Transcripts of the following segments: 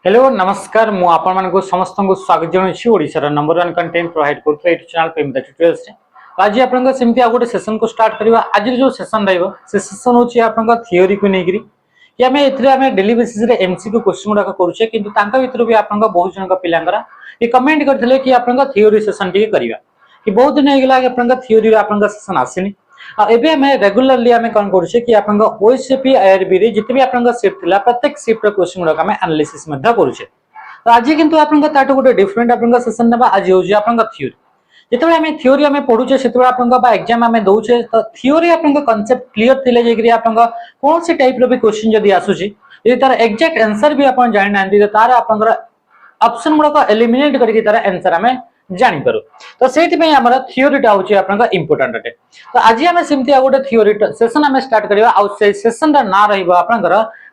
Hello नमस्कार मु आपण मानको समस्त को स्वागत जणाउछि ओडिसा नंबर 1 कंटेंट प्रोवाइड करथो एट चैनल पेमदा ट्यूटोरियल्स आज आपन सेमती आ गोटे सेशन को स्टार्ट करबा। आज जो सेशन रहइबो से सेशन होछि आपन थ्योरी को नेगिरी कि हमें डेली बेसिस रे एमसीक्यू क्वेश्चन गुडा करूछे किंतु तांका भीतर भी आपन बहुत जन पिलांगरा ये कमेंट करथिले कि आपन थ्योरी सेशन टिके करिवा कि बहुत दिन हेगला आपन थ्योरी रे आपन सेशन आसीनी एबे हमें रेगुलरली हमें कोन करूछे कि आपन ओएसपी आईआरबी रे जिते भी आपन शिफ्ट थिला प्रत्येक शिफ्ट रे क्वेश्चन गुडा हमें एनालिसिस मध्ये करूछे। तो आज किंतु आपन ताटो गोटे डिफरेंट आपन सेशन नबा आज होजी आपन थ्योरी जेते हमें थ्योरी हमें पढुछे सेते आपन बा एग्जाम हमें दउछे तो थ्योरी आपन कांसेप्ट क्लियर थिले जेकरी आपन कोन से टाइप रो भी क्वेश्चन जदी आसुची यदि तार एग्जैक्ट आंसर भी आपन जानि नांती तो तार आपन ऑप्शन गुडा को एलिमिनेट करके तार आंसर हमें जानि पारो। तो सेति में हमर थ्योरी टा होची आपन इंपोर्टेंट अटे। तो आज हमें सिम्ति आ गोटे थ्योरी सेशन हमें स्टार्ट करबा आ से सेशन रा ना रहइबा आपन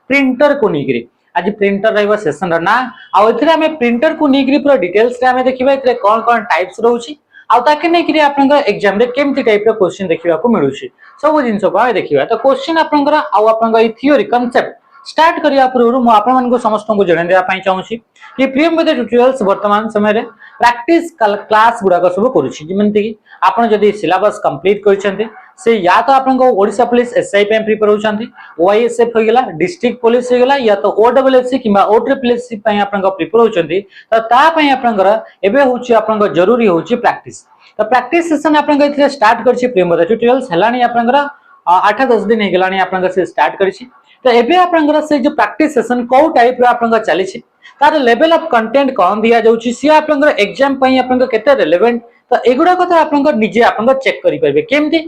प्रिंटर को निकरी आज प्रिंटर रहइबा सेशन रा ना आ एथिरे हमें प्रिंटर को निकरी पूरा डिटेल्स रे हमें देखिबा एथिरे कोन कोन टाइप्स रहउची आ ताके नेकरी आपन एग्जाम रे केमति टाइप रो क्वेश्चन देखिबा को मिलुची सब जिंस को हमें देखिबा। तो क्वेश्चन आपन आ आपन ई थ्योरी कांसेप्ट स्टार्ट करिया पूर्व मु आपन मन को समस्त को जणै देबा पई चाहूची कि प्रीमियम विद ट्यूटोरियल्स वर्तमान समय रे प्रैक्टिस क्लास गुडा को सब करूची जेमंति कि आपन जदी सिलेबस कंप्लीट करिसंती से या तो आपन को ओडिसा पुलिस एसआई पे प्रिपेयर होचंती ओआईएसएफ हो गेला डिस्ट्रिक्ट पुलिस हो गेला या तो ओडब्ल्यूएससी किबा ओट्रिपलएससी पे आपन को प्रिपेयर होचंती तो ता पे आपन एबे होची आपन को जरूरी होची प्रैक्टिस। तो प्रैक्टिस सेशन आपन को इथे स्टार्ट करछि प्रीमियम विद ट्यूटोरियल्स हलानी आपन 8-10 दिन हे गेलानी आपन से स्टार्ट करछि। तो एबे आपन से जो प्रैक्टिस सेशन को टाइप रो आपन चली छी तार लेवल ऑफ कंटेंट कोन दिया जाउची सी आपन एग्जाम पई आपन केते रिलेवेंट तो एगुडा को आपन निजे आपन चेक करि परबे केमति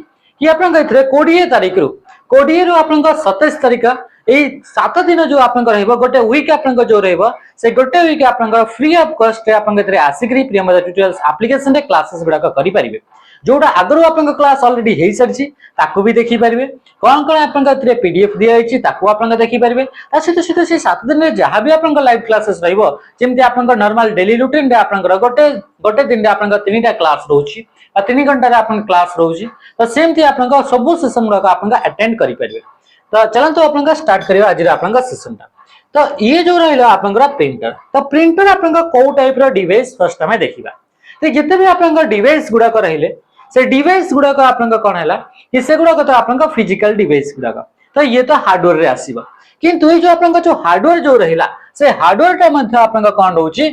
कि आपन इथरे 20 तारिख रो 20 रो आपन 27 तारिख ए 7 दिन जो आपन रहइबो गोटे वीक आपन जो रहइबो से गोटे वीक आपन फ्री ऑफ कॉस्ट आपन इथरे आसिकरी प्रीमियम ट्यूटोरियल्स एप्लीकेशन रे क्लासेस गुडा करि परिबे जोटा आगरो आपन क्लास ऑलरेडी हेई सरछि ताकू भी देखि परिबे कोन कोन आपन इथरे पीडीएफ दिया होइछि ताकू आपन देखि परिबे ता से 7 दिन रे जहां भी आपन लाइव क्लासेस रहइबो जेमति आपन नॉर्मल डेली रूटीन रे आपन गोटे दिन रे आपन 3टा क्लास रहउछि आ 3 घंटा रे आपन क्लास रहउछि तो सेमति आपन सब सेशन गुडा आपन अटेंड करि परिबे। तो चलंतु आपन स्टार्ट करियो आज रे आपन सेशन ता। तो ये जो रहइलो आपन प्रिंटर तो प्रिंटर आपन को टाइप रो डिवाइस फर्स्ट हमें देखिबा। तो जते भी आपन डिवाइस गुडा को रहिले से डिवाइस गुडा को आपन कोन हैला कि से गुडा को तो आपन फिजिकल डिवाइस गुडा तो ये तो हार्डवेयर रे आसीबा किंतु ये जो आपन जो हार्डवेयर जो रहिला से हार्डवेयर टा मध्ये आपन कोन रहउची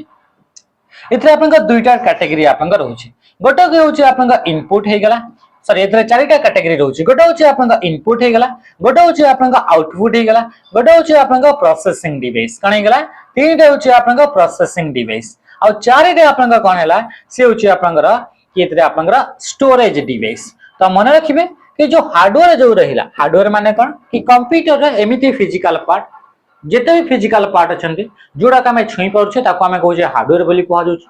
इथरे आपन दुईटा कैटेगरी आपन रहउची गोटे के होची आपन इनपुट हे गेला सॉरी इथरे चारिटा कैटेगरी रहउची गोटे होची आपन इनपुट हे गेला गोटे होची आपन आउटपुट हे गेला गोटे होची आपन प्रोसेसिंग डिवाइस कण हे गेला तीनटा होची आपन प्रोसेसिंग डिवाइस आ चारिटा आपन कोन हैला से होची आपन इथरे आपन स्टोरेज डिवाइस। तो मन रखिबे कि जो हार्डवेयर जो रहिला हार्डवेयर माने कोन कि कंप्यूटर रे एमिति फिजिकल पार्ट जेते भी फिजिकल पार्ट अछंती जोडा का मैं छुई पड़छे ताको हमें कहू जे हार्डवेयर बोली कहू जाउछ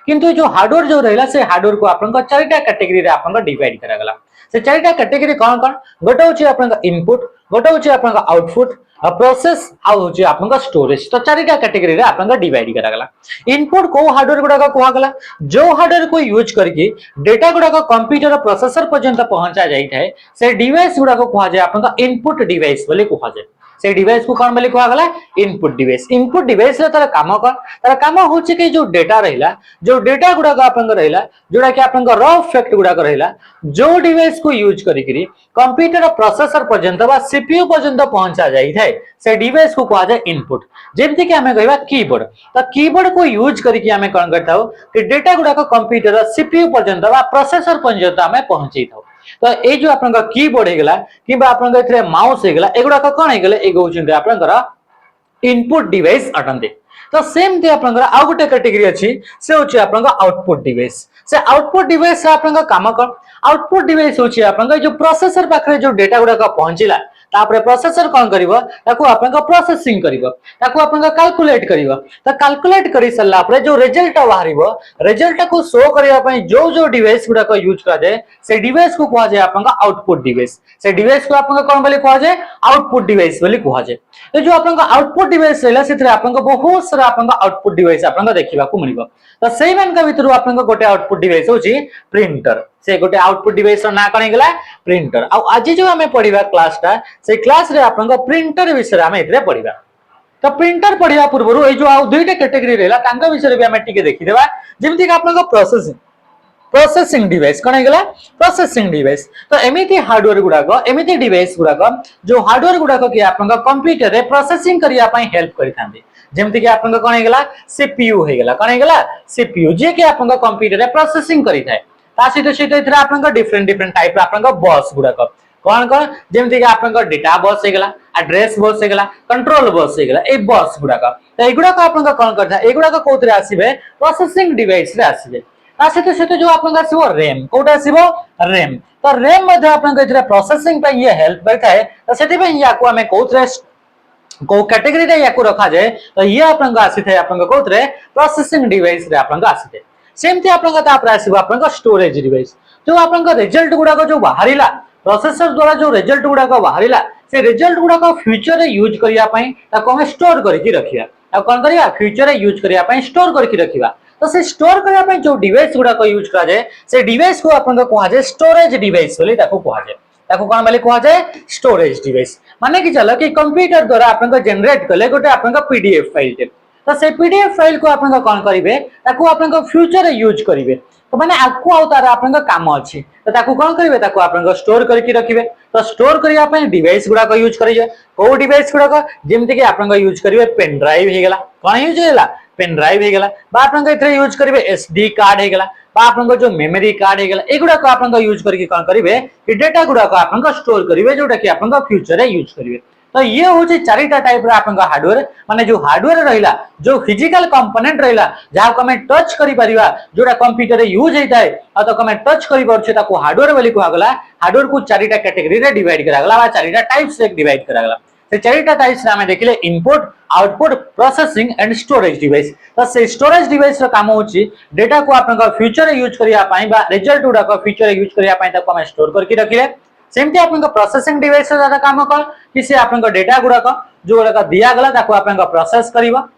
किंतु जो हार्डवेयर जो रहिला से हार्डवेयर को आपन चारिटा कैटेगरी रे आपन डिवाइड करा गला से चारिटा कैटेगरी कोन कोन गोटे होची आपन इनपुट गोटे होची आपन आउटपुट प्रोसेस आ होची आपन स्टोरेज तो चारिटा कैटेगरी रे आपन डिवाइड करा गला। इनपुट को हार्डवेयर गुडा को कहा गला जो हार्डवेयर को यूज करके डेटा गुडा को कंप्यूटर प्रोसेसर पर्यंत पहुंचा जाई थाए से डिवाइस गुडा को कहा जाय आपन इनपुट डिवाइस बोली कहा जाय से डिवाइस को कोन बोली कहा गला इनपुट डिवाइस रे तार काम होची कि जो डेटा रहिला जो डेटा गुडा को आपन रहिला जोडा कि आपन रॉ फैक्ट गुडा रहिला जो डिवाइस को यूज करिकरी कंप्यूटर प्रोसेसर पर्यंत बा सीपीयू पर्यंत पहुंचा जाई थाए से डिवाइस को कहा जाय इनपुट जेमति कि हमें कहबा कीबोर्ड तो कीबोर्ड को यूज करके हमें कोन करताओ कि डेटा गुडा को कंप्यूटर सीपीयू पर्यंत बा प्रोसेसर पर्यंत हमें पहुंचै थाओ। तो ए जो आपन कीबोर्ड हे गेला किबा आपन इथरे माउस हे गेला एगुडा कोन हे गेला एगो होचिन आपन इनपुट डिवाइस अटंते। तो सेम ते आपन आ गोटे कैटेगरी अछि से होछि आपन आउटपुट डिवाइस से आउटपुट डिवाइस से आपन काम कोन आउटपुट डिवाइस होछि आपन जो प्रोसेसर पाखरे जो डेटा गुडा का पहुंचिला तापरे प्रोसेसर कोन करिवो ताको आपन प्रोसेसिंग करिवो ताको आपन कैलकुलेट करिवो तो कैलकुलेट करि सल्ला परे जो रिजल्ट बाहरिवो रिजल्ट को शो करिया पई जो जो डिवाइस गुडा को यूज करा जाय से डिवाइस को कहा जाय आपन आउटपुट डिवाइस से डिवाइस को आपन कोन बोली कहा जाय आउटपुट डिवाइस बोली कहा जाय। तो जो आपन आउटपुट डिवाइस रहला सेथरे आपन बहुत सारा आपन आउटपुट डिवाइस आपन देखिबा को मिलिबो। तो सेही मान का भीतर आपन गोटे आउटपुट डिवाइस होची प्रिंटर से गोटे आउटपुट डिवाइस ना कण गेला प्रिंटर आ आज जो हमें पढिबा क्लास टा से क्लास रे आपन प्रिंटर विषय हमें इतरे पढिबा। तो प्रिंटर पढ़िया पूर्व ये जो आउ दुईटा कैटेगरी रहला तांका विषय भी हमें टिके देखि देबा जेमति कि आपन प्रोसेसिंग प्रोसेसिंग डिवाइस कौन है प्रोसेसिंग डिवाइस तो एमिति हार्डवेयर गुड़ाक एमिति डिवाइस गुड़ाक जो हार्डवेयर गुड़ाक कि आप कंप्यूटर रे प्रोसेसिंग करिया पई हेल्प करिथांती जेमति कि आपन कौन है सीपीयू हे गेला कौन है सीपीयू जे कि आपन कंप्यूटर रे प्रोसेसिंग करिथाय ता सहित सहित इथरा आपन डिफरेंट डिफरेंट टाइप आपन बस गुड़ाक कौन कौन जेमति कि आपन डेटा बस हे गेला एड्रेस बस हे गेला कंट्रोल बस हे गेला ए बस गुड़ाक तो एगुड़ाक आपन कौन करथा एगुड़ाक कोथरे आसीबे प्रोसेसिंग डिवाइस रे आसीबे सहित जो आपन आसीबो रैम कोटा आसीबो रैम तो रैम मध्ये आपन इथरा प्रोसेसिंग पे ये हेल्प करता है तो सेति पे याको हमें कोथरे को कैटेगरी रे याको रखा जाए तो ये आपन आसी थे आपन कोथरे प्रोसेसिंग डिवाइस रे आपन आसी थे सेमति आपन तापर आसीबो आपन स्टोरेज डिवाइस जो आपन रिजल्ट गुडा को जो बाहरिला प्रोसेसर द्वारा जो रिजल्ट गुडा को बाहरिला से रिजल्ट गुडा को फ्यूचर रे यूज करिया पई ताको हम स्टोर करके रखिया आ कोन करिया फ्यूचर रे यूज करिया पई स्टोर करके रखिबा तो से स्टोर करिया पई जो डिवाइस गुडा को यूज करा जाए से डिवाइस को आपन को कहा जाए स्टोरेज डिवाइस बोली ताको कहा जाए ताको कोन बोली कहा जाए स्टोरेज डिवाइस माने कि चलो कि कंप्यूटर द्वारा आपन को जनरेट करले गोटे आपन को पीडीएफ फाइल टे तो से पीडीएफ फाइल को आपन को कोन करिवे ताको आपन को फ्यूचर रे यूज करिवे तो माने आकु आउ तार आपन को काम अछि तो ताको कोन करिवे ताको आपन को स्टोर करके रखिवे तो स्टोर करिया पई डिवाइस गुडा को यूज करिवे को डिवाइस गुडा को जेमति कि आपन को यूज करिवे पेन ड्राइव हे गेला कोन यूज हेला पेन ड्राइव हे गेला बा आपन को इथरे यूज करिवे एसडी कार्ड हे गेला बा आपन को जो मेमोरी कार्ड हे गेला एगुडा को आपन को यूज करके कोन करिवे कि डेटा गुडा को आपन को स्टोर करिवे जोटा कि आपन को फ्यूचर रे यूज करिवे तो ये होची चारिटा टाइप रे आपन का हार्डवेयर माने जो हार्डवेयर रहिला जो फिजिकल कंपोनेंट रहिला जहा को हमें टच करि परिबा जोटा कंप्यूटर रे यूज हेताय आ तो हमें टच करि परछे ताको हार्डवेयर बोली कुआ गला हार्डवेयर को चारिटा कैटेगरी रे डिवाइड करा गला बा चारिटा टाइप्स रे डिवाइड करा गला से चारिटा टाइप्स रे हमें देखिले input output processing and storage device तो से स्टोरेज डिवाइस रो काम होची डेटा को आपन का फ्यूचर रे यूज करिया पई बा रिजल्ट उडा को फ्यूचर रे यूज करिया पई ताको हमें स्टोर करके रखिले सेमती आपन का प्रोसेसिंग डिवाइस से ज्यादा काम कर किसी आपन का डेटा गुडा का जो गुडा का दिया गला ताको आपन का प्रोसेस करिवा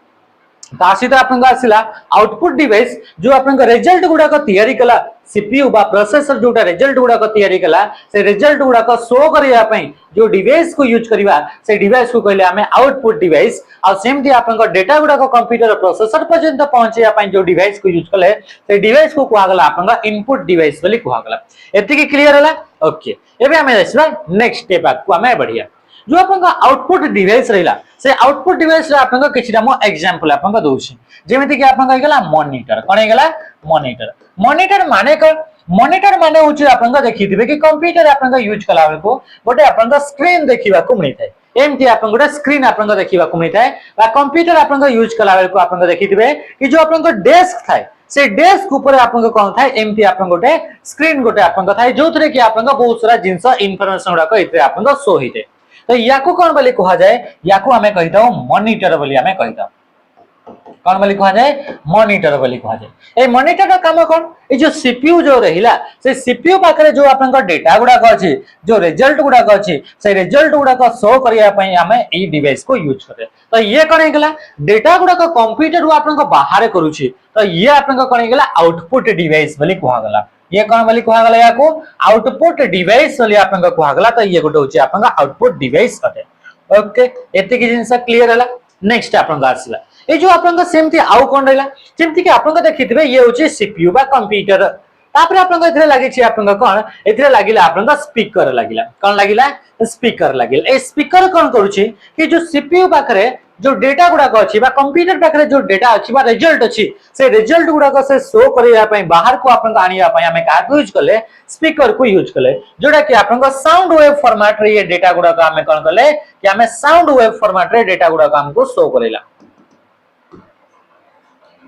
तासी तो आपन का आसिला आउटपुट डिवाइस जो आपन का रिजल्ट गुडा का तैयारी कला सीपीयू बा प्रोसेसर जोटा रिजल्ट गुडा का तैयारी कला से रिजल्ट गुडा का शो करिया पई जो डिवाइस को यूज करिवा से डिवाइस को कहले हमें आउटपुट डिवाइस और सेमती आपन का डेटा गुडा को कंप्यूटर प्रोसेसर पर्यंत पहुंचे पई जो डिवाइस को यूज कले से डिवाइस को कहा गला आपन का इनपुट डिवाइस बोली कहा गला एति की क्लियर हला ओके एबे हमें देखबा नेक्स्ट स्टेप को हमें बढ़िया जो आपन का आउटपुट डिवाइस रहिला से आउटपुट डिवाइस रे आपन का किछटा मो एग्जांपल आपन का दोछि जेमिति कि आपन का गेला मॉनिटर कोन गेला मॉनिटर मॉनिटर माने होछि आपन का देखिथिबे कि कंप्यूटर आपन का यूज कला को गोटे आपन का स्क्रीन देखिबा को मिलि थाए एमती आपन गोटे स्क्रीन आपन का देखिबा को मिलि थाए बा कंप्यूटर आपन का यूज कला को आपन का देखिथिबे कि जो आपन का डेस्क थाए से डेस्क ऊपर आपन को कोन थाए एमती आपन गोटे स्क्रीन गोटे आपन का थाए जोथरे कि आपन का बहुत सारा जिंस इंफॉर्मेशन गुडा को इते आपन का शो हिते तो याको कोन बोली कहा जाए याको हमें कहिता मॉनिटर बोली हमें कहिता कोन बोली कहा जाए मॉनिटर बोली कहा जाए ए मॉनिटर का काम कोन ए जो सीपीयू जो रहिला से सीपीयू पाखरे जो आपन का डेटा गुडा को अछि जो रिजल्ट गुडा को अछि से रिजल्ट गुडा को शो करिया पई हमें ई डिवाइस को यूज करे तो ये कोन हेगला डेटा गुडा को कंप्यूटर रु आपन को बाहर करूछि तो ये आपन को कोन हेगला आउटपुट डिवाइस बोली कहा गला ये कोन बोली कहा गला याको आउटपुट डिवाइस बोली आपन को कहा गला तो ये गोटे होछि आपन का आउटपुट डिवाइस अटे ओके एते की जिंस क्लियर हला नेक्स्ट आपन का आसला ए जो आपन का सेमती आउ कोन रहला जेमती कि आपन का देखिथिबे ये होछि सीपीयू बा कंप्यूटर तापर आपन का इथरे लागि छि आपन का कोन इथरे लागिला आपन का स्पीकर लागिला कोन लागिला स्पीकर लागिला ए स्पीकर कोन करूछि कि जो सीपीयू पाखरे जो डेटा गुडा को अछि बा कंप्यूटर पाखरे जो डेटा अछि बा रिजल्ट अछि से रिजल्ट गुडा को से शो करिया पई बाहर को आपन का आनिया पई हमें का यूज करले स्पीकर को यूज करले जोडा कि आपन का साउंड वेव फॉर्मेट रे ये डेटा गुडा को हमें कोन करले कि हमें साउंड वेव फॉर्मेट रे डेटा गुडा को हमको शो करेला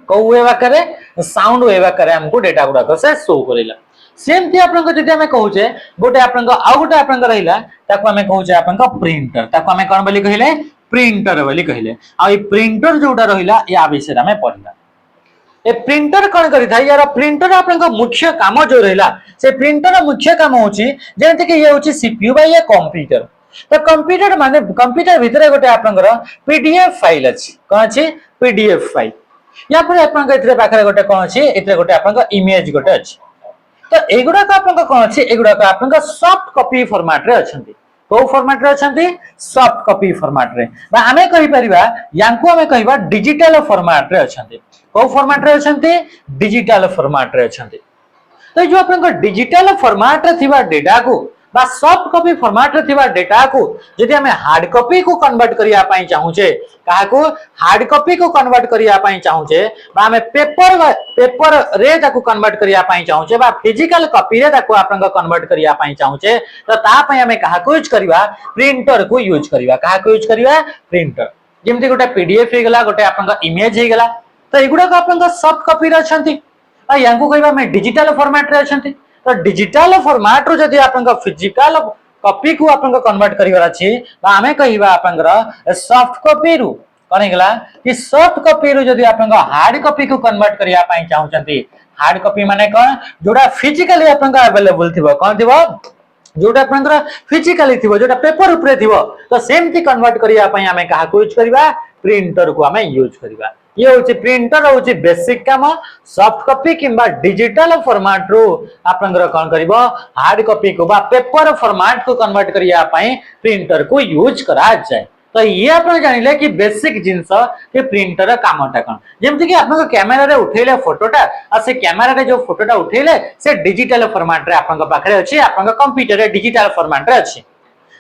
को वेव आकारे साउंड वेव आकारे हमको डेटा गुडा को से शो करेला सेम थी आपन को जदि हमें कहू छे गोटे आपन को आ गोटे आपन को रहिला ताको हमें कहू छे आपन को प्रिंटर ताको हमें कोन बोली कहिले प्रिंटर बोली कहिले आ ई प्रिंटर जोटा रहिला या विषय हमें पढिला ए प्रिंटर कोन करि था यार प्रिंटर आपन को मुख्य काम जो रहिला से प्रिंटर मुख्य काम होची जेंते कि ये होची सीपीयू बा या कंप्यूटर तो कंप्यूटर माने कंप्यूटर भितरे गोटे आपन को पीडीएफ फाइल अछि कोन अछि पीडीएफ फाइल या पर आपन को इतरे पाखरे गोटे कोन अछि इतरे गोटे आपन को इमेज गोटे अछि तो एगुडा का आपन को कोन अछि एगुडा का आपन को सॉफ्ट कॉपी फॉर्मेट रे अछंती को फॉर्मेट रे अछंती सॉफ्ट कॉपी फॉर्मेट रे बा हमें कहि परिबा यांको हमें कहिबा डिजिटल फॉर्मेट रे अछंती को फॉर्मेट रे अछंती डिजिटल फॉर्मेट रे अछंती तो जो अपन डिजिटल फॉर्मेट रे थिबा डेटा को बा सॉफ्ट कॉपी फॉर्मेट रे थिबा डेटा को यदि हमें हार्ड कॉपी को कन्वर्ट करिया पई चाहूचे काहा को हार्ड कॉपी को कन्वर्ट करिया पई चाहूचे बा हमें पेपर रे ताको कन्वर्ट करिया पई चाहूचे बा फिजिकल कॉपी रे ताको आपन कन्वर्ट करिया पई चाहूचे तो ता पई हमें काहा को यूज करबा प्रिंटर को यूज करबा काहा को यूज करबा प्रिंटर जेमति गोटे पीडीएफ हे गेला गोटे आपन इमेज हे गेला तो एगुडा को आपन सॉफ्ट कॉपी रे अछंती आ यांको कहबा मैं डिजिटल फॉर्मेट रे अछंती तो डिजिटल फॉर्मेट रो जदी आपन फिजिकल कॉपी को आपन कन्वर्ट करिवार अछि बा हमें कहिबा आपन सॉफ्ट कॉपी रु कोन हेगला कि सॉफ्ट कॉपी रु जदी आपन हार्ड कॉपी को कन्वर्ट करिया पई चाहउचंती हार्ड कॉपी माने कोन जोडा फिजिकली आपन अवेलेबल थिबो कोन थिबो जोटा आपन फिजिकली थिबो जोटा पेपर ऊपर थिबो तो सेमती कन्वर्ट करिया पई हमें काहा को यूज करबा प्रिंटर को हमें यूज करबा ये होची प्रिंटर होची बेसिक काम सॉफ्ट कॉपी किंबा डिजिटल फॉर्मेट रो आपन कोन करबो हार्ड कॉपी को बा पेपर फॉर्मेट को कन्वर्ट करिया पई प्रिंटर को यूज करा जाय तो ये आपन जानिले कि बेसिक जिंस के प्रिंटर कामटा कोन जेमति कि आपन कैमरा रे उठेले फोटोटा आ से कैमरा रे जो फोटोटा उठेले से डिजिटल फॉर्मेट रे आपन पाखरे अछि आपन कंप्यूटर रे डिजिटल फॉर्मेट रे अछि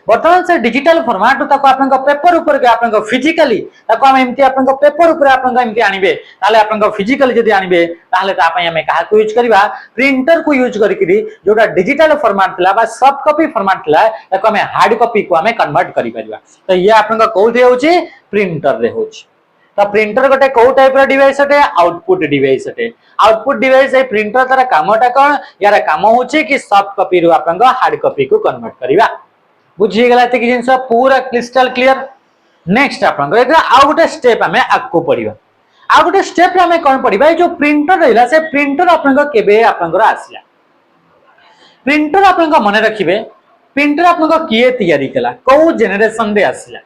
वर्तमान से डिजिटल फॉर्मेट ताको आपन पेपर ऊपर के आपन फिजिकली ताको हम एमती आपन पेपर ऊपर आपन एमती आनिबे ताले आपन फिजिकली जदी आनिबे ताले ता पय हमें काहा को यूज करबा प्रिंटर को यूज करिकरी जोटा डिजिटल फॉर्मेट थला बा सॉफ्ट कॉपी फॉर्मेट थला ताको हमें हार्ड कॉपी को हमें कन्वर्ट करि परिबा तो ये आपन कोथि होची प्रिंटर रे होची तो प्रिंटर गोटे को टाइप रो डिवाइस अटे आउटपुट डिवाइस अटे आउटपुट डिवाइस ए प्रिंटर तारा कामटा कोन यार काम होची कि सॉफ्ट कॉपी रो आपन हार्ड कॉपी को कन्वर्ट करिबा बुझी गेला ते कि जिंस पूरा क्रिस्टल क्लियर नेक्स्ट आपन एकरा आ गोटे स्टेप हमें आगको पड़िबा आ गोटे स्टेप रे हमें कोन पड़िबा जो प्रिंटर रहला से प्रिंटर आपन केबे आपन आसिला प्रिंटर आपन मने रखिबे प्रिंटर आपन किए तैयारी केला को जनरेशन रे आसिला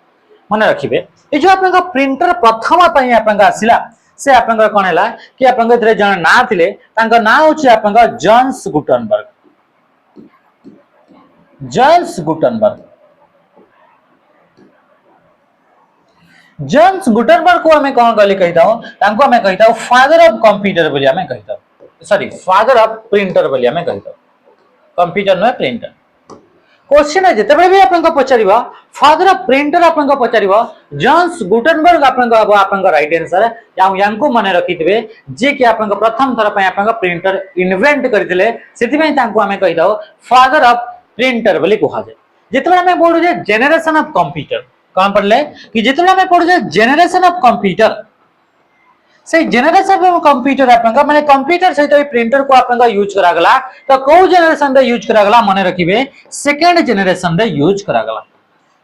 मने रखिबे ए जो आपन प्रिंटर प्रथम पई आपन आसिला से आपन कोन हैला कि आपन इतरे जण ना थिले तांका ना होची आपन जॉन्स गुटनबर्ग जॉन्स गुटनबर्ग को हमें कौन कहली कहता हूं तांको हमें कहता हूं फादर ऑफ कंप्यूटर बोली हमें कहता हूं सॉरी फादर ऑफ प्रिंटर बोली हमें कहता हूं कंप्यूटर न प्रिंटर क्वेश्चन है जते भी आपन को पचारिबा फादर ऑफ प्रिंटर आपन को पचारिबा जॉन्स गुटनबर्ग आपन को आपन राइट आंसर या यांको माने रखितबे जे कि आपन को प्रथम थर पय आपन को प्रिंटर इन्वेंट करथिले सेति में तांको हमें कहता हूं फादर ऑफ प्रिंटर बोली कहा जाए जितने हमें पढ़ू जे जेनरेशन ऑफ कंप्यूटर कौन पढ़ले कि जितने हमें पढ़ू जे जेनरेशन ऑफ कंप्यूटर से जेनरेशन ऑफ कंप्यूटर आपन माने कंप्यूटर सहित प्रिंटर को आपन यूज करा गला तो को जेनरेशन रे यूज करा गला माने रखिबे सेकंड जेनरेशन रे यूज करा गला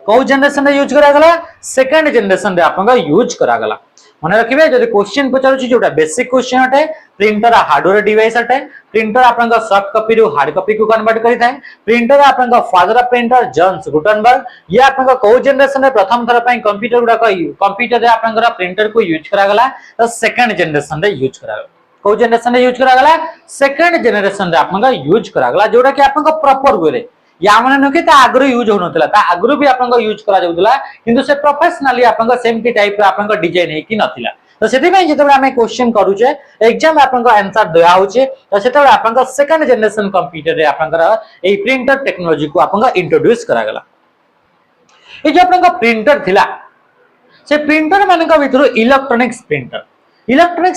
को जेनरेशन रे यूज करा गला सेकंड जेनरेशन रे आपन यूज करा गला मन रखिबे जदि क्वेश्चन पचारुछि जोटा बेसिक क्वेश्चन अटे प्रिंटर हार्डवेयर डिवाइस अटे प्रिंटर आपन सॉफ्ट कॉपी रु हार्ड कॉपी को कन्वर्ट करि थाए प्रिंटर आपन father of printer Johns Gutenberg ये आपन को जनरेशन रे प्रथम थर पई कंप्यूटर गुडा कंप्यूटर रे आपन प्रिंटर को यूज करा गला तो सेकंड जनरेशन रे यूज करा गला को जनरेशन रे यूज करा गला सेकंड जनरेशन रे आपन यूज करा गला जोटा कि आपन प्रॉपर वे रे या माने न कि ता आगरो यूज होनतला ता आगरो भी आपन यूज करा जाउतला किंतु से प्रोफेशनली आपन सेम की टाइप रे आपन डिजाइन हे कि नथिला तो सेति में जेते हमें क्वेश्चन करूचे एग्जाम आपन आंसर दया होचे तो सेते आपन सेकंड जनरेशन कंप्यूटर रे आपन ए प्रिंटर टेक्नोलॉजी को आपन इंट्रोड्यूस करा गला ए जो आपन प्रिंटर थिला से प्रिंटर माने का भितर इलेक्ट्रॉनिक्स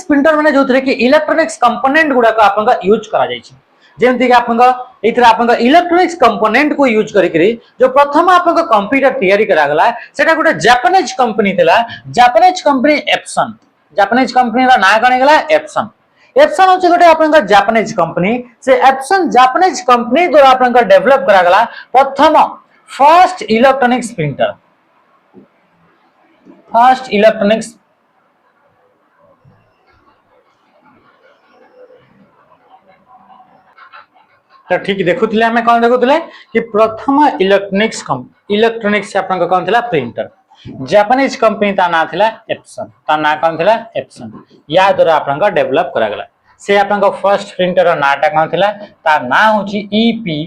प्रिंटर माने जोथरे कि इलेक्ट्रॉनिक्स कंपोनेंट गुडा को आपन यूज करा जाय छी जेमति कि आपन इथरा आपन इलेक्ट्रॉनिक्स कंपोनेंट को यूज करिकरी जो प्रथम आपन कंप्यूटर तैयारी करा गला सेटा गोटे जापानीज कंपनी थिला Japanese company Epson Japanese company रा ना कने गला एप्सन एप्सन होचे गोटे आपन जापानीज कंपनी से एप्सन जापानीज कंपनी द्वारा आपन डेवलप करा गला प्रथम first electronics printer first electronics तो ठीक देखुले हमें कौन देखुले कि प्रथम इलेक्ट्रॉनिक्स आपन कौन थिला प्रिंटर जापानीज कंपनी ता ना थिला एप्सन ता ना कौन थिला एप्सन या द्वारा आपन डेवलप करा गला से आपन फर्स्ट प्रिंटर नाटा कौन थिला ता ना होची ईपी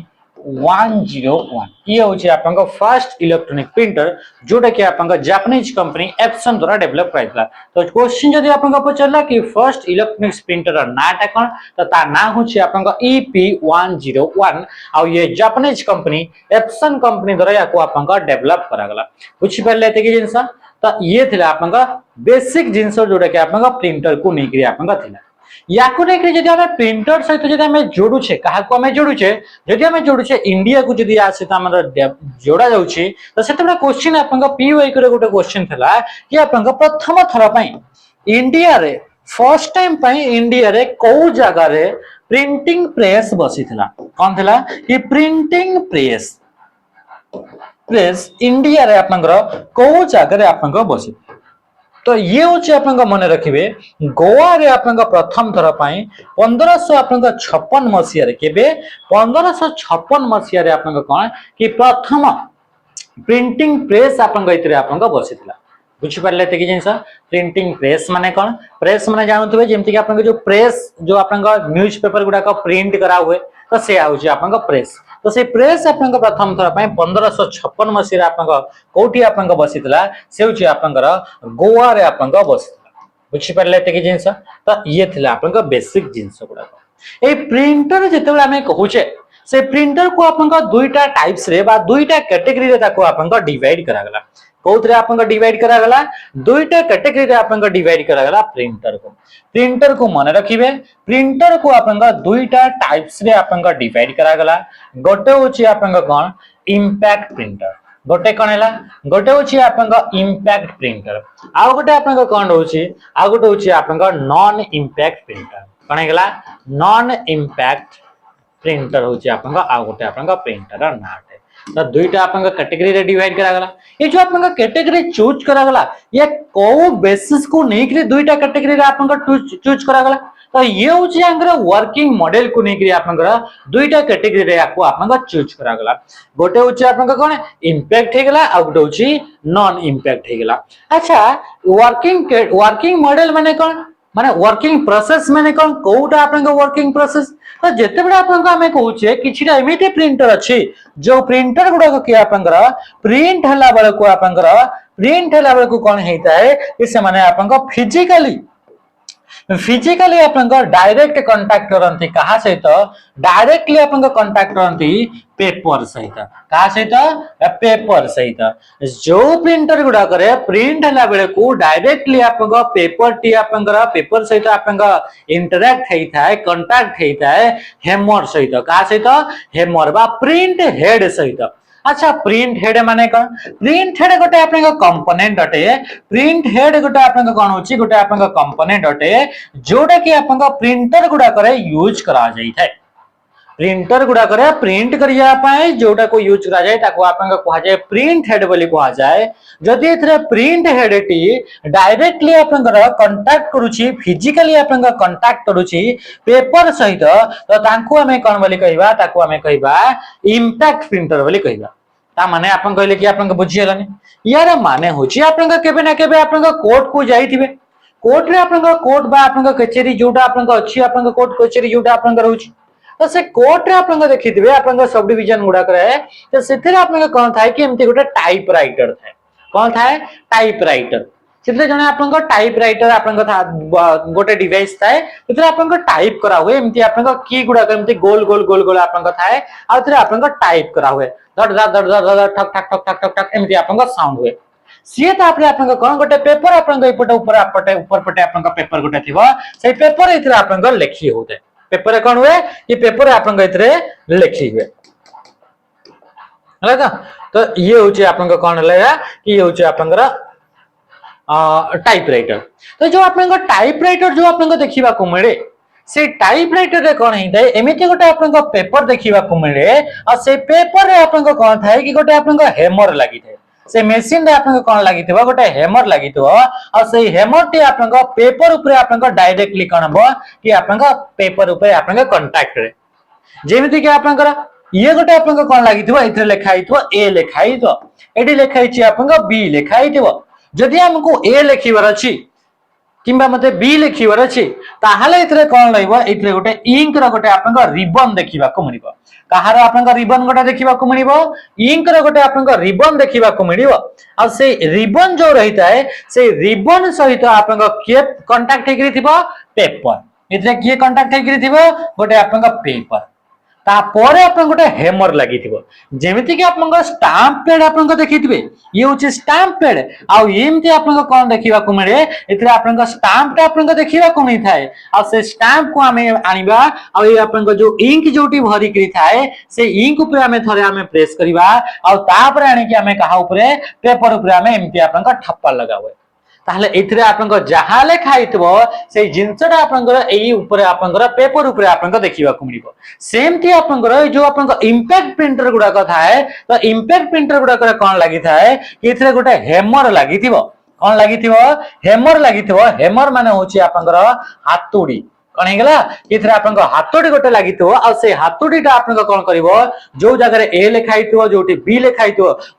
EP101 ये होची आपन फर्स्ट इलेक्ट्रॉनिक प्रिंटर जोटा कि आपन जापानीज कंपनी एप्सन द्वारा डेवलप कराइतला। तो क्वेश्चन जदि आपन पचरला कि फर्स्ट इलेक्ट्रॉनिक प्रिंटर नाटा कोन तो ता ना होची आपन EP101 आ ये जापानीज कंपनी एप्सन कंपनी द्वारा याको आपन डेवलप करा गला। बुझि परले एते कि जिंस तो ये थिला आपन बेसिक जिंस जोटा कि आपन प्रिंटर को नेकरी आपन थिला। याको नेकरी जदि हमें प्रिंटर सहित जदि हमें जोडुछे काहाको हमें जोडुछे जदि हमें जोडुछे इंडिया को जदि आसे त हमर जोडा जाउछि तो सेतबे क्वेश्चन आपन पीवाई करे गोटे क्वेश्चन थिला कि आपन प्रथम थरा पई इंडिया रे फर्स्ट टाइम पई इंडिया रे को जगह रे प्रिंटिंग प्रेस बसिथिला कोन थिला कि प्रिंटिंग प्रेस प्रेस इंडिया रे आपन को जगह रे आपन बसि। तो ये होची आपन मन रखिबे गोवा रे आपन प्रथम थर पई 1556 मसिया रे केबे 1556 मसिया रे आपन कोन कि प्रथम प्रिंटिंग प्रेस आपन इतरे आपन बसिथिला। बुझि परले ते कि जिंस प्रिंटिंग प्रेस माने कोन प्रेस माने जानथबे जेमति कि आपन जो प्रेस जो आपन न्यूज पेपर गुडा का प्रिंट करा हुए तो से आउची आपन प्रेस। तो से प्रेस आपन प्रथम थर पई 1556 मसिया रे आपन कोठी आपन बसिथिला से होची आपन गोवा रे आपन बसिथिला। बुझि परले ते कि जिंस तो ये थिला आपन बेसिक जिंस गुडा। ए प्रिंटर जेतेबे हमें कहूचे से प्रिंटर को आपन दुईटा टाइप्स रे बा दुईटा कैटेगरी रे ताको आपन डिवाइड करा गला। कोथरे आपन डिवाइड करा गला दुईटा कैटेगरी रे आपन डिवाइड करा गला प्रिंटर को मन रखिबे प्रिंटर को आपन दुईटा टाइप्स रे आपन डिवाइड करा गला। गोटे होची आपन कोन इंपैक्ट प्रिंटर गोटे कोन हैला गोटे होची आपन इंपैक्ट प्रिंटर आ गोटे आपन कोन होची आ गोटे होची आपन नॉन इंपैक्ट प्रिंटर कोन हैला नॉन इंपैक्ट प्रिंटर होची आपन आ गोटे आपन प्रिंटर नाट है। तो दुईटा आपन कैटेगरी रे डिवाइड करा गला। ये जो आपन कैटेगरी चूज करा गला ये को बेसिस को नेकरी दुईटा कैटेगरी रे आपन चूज करा गला। तो ये होची अंगर वर्किंग मॉडल को नेकरी आपन दुईटा कैटेगरी रे आपको आपन चूज करा गला। गोटे होची आपन कोन इंपैक्ट हे गला आ गोटे होची नॉन इंपैक्ट हे गला। अच्छा वर्किंग मॉडल माने कोन माने वर्किंग प्रोसेस माने कोन कोउटा आपन वर्किंग प्रोसेस तो जेते बडा आपन हमें कहूचे किछिटा एमिति प्रिंटर अछि जो प्रिंटर गुडा को कि आपन प्रिंट हला बेले को आपन कोन हेता है कि से माने आपन फिजिकली आपन डायरेक्ट कांटेक्ट करंती कहा सहित डायरेक्टली आपन कांटेक्ट करंती पेपर सहित कहा सहित पेपर सहित जो प्रिंटर गुडा करे प्रिंट हला बेले को डायरेक्टली आपन पेपर टी आपन पेपर सहित आपन इंटरैक्ट हेता है कांटेक्ट हेता है हेमर सहित कहा सहित हेमर बा प्रिंट हेड सहित। अच्छा प्रिंट हेड माने कोन प्रिंट हेड गोटे आपन कंपोनेंट अटे प्रिंट हेड गोटे आपन कोन होची गोटे आपन कंपोनेंट अटे जोटा कि आपन प्रिंटर गुडा करे यूज करा जाई थाए। प्रिंटर गुडा करे प्रिंट करिया पाए जोटा को यूज करा जाए ताको आपन कहा जाए प्रिंट हेड बोली कहा जाए। जदि एथरे प्रिंट हेड टी डायरेक्टली आपन कांटेक्ट करूची फिजिकली आपन कांटेक्ट करूची पेपर सहित तो तांको हमें कोन बोली कहबा ताको हमें कहबा इंपैक्ट प्रिंटर बोली कहबा। ता माने आपन कहले कि आपन बुझी हलानी यार माने होची आपन केबे ना केबे आपन कोर्ट को जाईथिबे कोर्ट रे आपन कोर्ट बा आपन कचेरी जोटा आपन अछि आपन कोर्ट कचेरी जोटा आपन रहउची तो से कोर्ट रे आपन देखिथिबे आपन सब डिवीजन गुडा करे तो सेथरे आपन कोन थाय कि एमती गोटे टाइप राइटर थाय कोन थाय टाइप राइटर सेथरे जने आपन टाइप राइटर आपन गोटे डिवाइस थाय सेथरे आपन टाइप करा हुए एमती आपन की गुडा एमती गोल गोल गोल गोल आपन थाय आ सेथरे आपन टाइप करा हुए धड़ धड़ धड़ धड़ ठक ठक ठक ठक ठक एमती आपन साउंड हुए सीए तापरे आपन कोन गोटे पेपर आपन एपटे ऊपर पटे आपन पेपर गोटे थिबो से पेपर इथरे आपन लिखि होते पेपर कोन हुए ये पेपर आपन इथरे लिखि हुए हला तो ये होची आपन कोन हला कि ये होची आपन टाइपराइटर। तो जो आपन टाइपराइटर जो आपन देखिबा को मिले से टाइपराइटर रे कोन हेता है एमिति गोटे आपन पेपर देखिबा को मिले और से पेपर रे आपन कोन थाए कि गोटे आपन हेमर लागि थाए से मशीन रे आपन कोन लागितबा गोटे हेमर लागितबो और से हेमर टी आपन पेपर ऊपर आपन डायरेक्टली कोन हो कि आपन पेपर ऊपर आपन कांटेक्ट रे जेमिति कि आपन ये गोटे आपन कोन लागितबो इथरे लिखाइतबो ए लिखाइतबो एडी लिखाइछि आपन बी लिखाइतबो जदि हमको ए लिखिबार अछि किंबा मते बी लिखिबार अछि ताहाले इथरे कोन लइबो इथरे गोटे इंक रो गोटे आपन रिबन देखिबा को मिलिबो कहार आपन रिबन गोटे देखिबा को मिलिबो इंक रो गोटे आपन रिबन देखिबा को मिलिबो आ से रिबन जो रहिता है से रिबन सहित आपन के कांटेक्ट हेकरी थिबो पेपर इथरे के कांटेक्ट हेकरी थिबो गोटे आपन पेपर तापर आप गोटे हेमर लगी जमीती कि आप स्टाम्प पैड आप देखिए ये हूँ स्टाम्प पैड आमती आप कौन देखा मिले ये आप स्टाम्प आप देखा मिलता है आ स्टाम्प को आम आनिबा आप जो इंक जो भरिक थाए से इंक उपर आम थे आम प्रेस करवा आपर आणिकी आम क्या पेपर उपर आम एमती आप ठप्पा लगा हुए ताहले इथरे आपनको जहा लेखा हितबो से जिंसटा आपनकर एई ऊपर आपनकर पेपर ऊपर आपनको देखिबा को मिलिबो सेमती आपनकर जो आपनको इंपैक्ट प्रिंटर गुडा का थाए तो इंपैक्ट प्रिंटर गुडा कर कोन लागि थाए कि इथरे गोटे हेमर लागिथिबो कोन लागिथिबो हेमर माने होची आपनकर हातुडी कौन है गला इथरे आपन हाथोटी गोटे लगी आ से हाथोटीटा आपन कौन करिवो जो जगह ए लिखाई जोटी बी लिखाई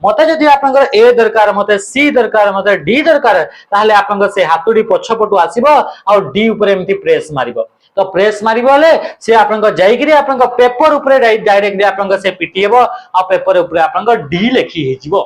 मते जदि आपन ए दरकार मते सी दरकार मते डी दरकार ताहले आपन से हाथोटी पछपटु आसीबो आ डी ऊपर एमती प्रेस मारिबो तो प्रेस मारिबो ले से आपन जाईकरी आपन पेपर ऊपर डायरेक्टली आपन से पिटिएबो आ पेपर ऊपर आपन डी लिखि हेजिबो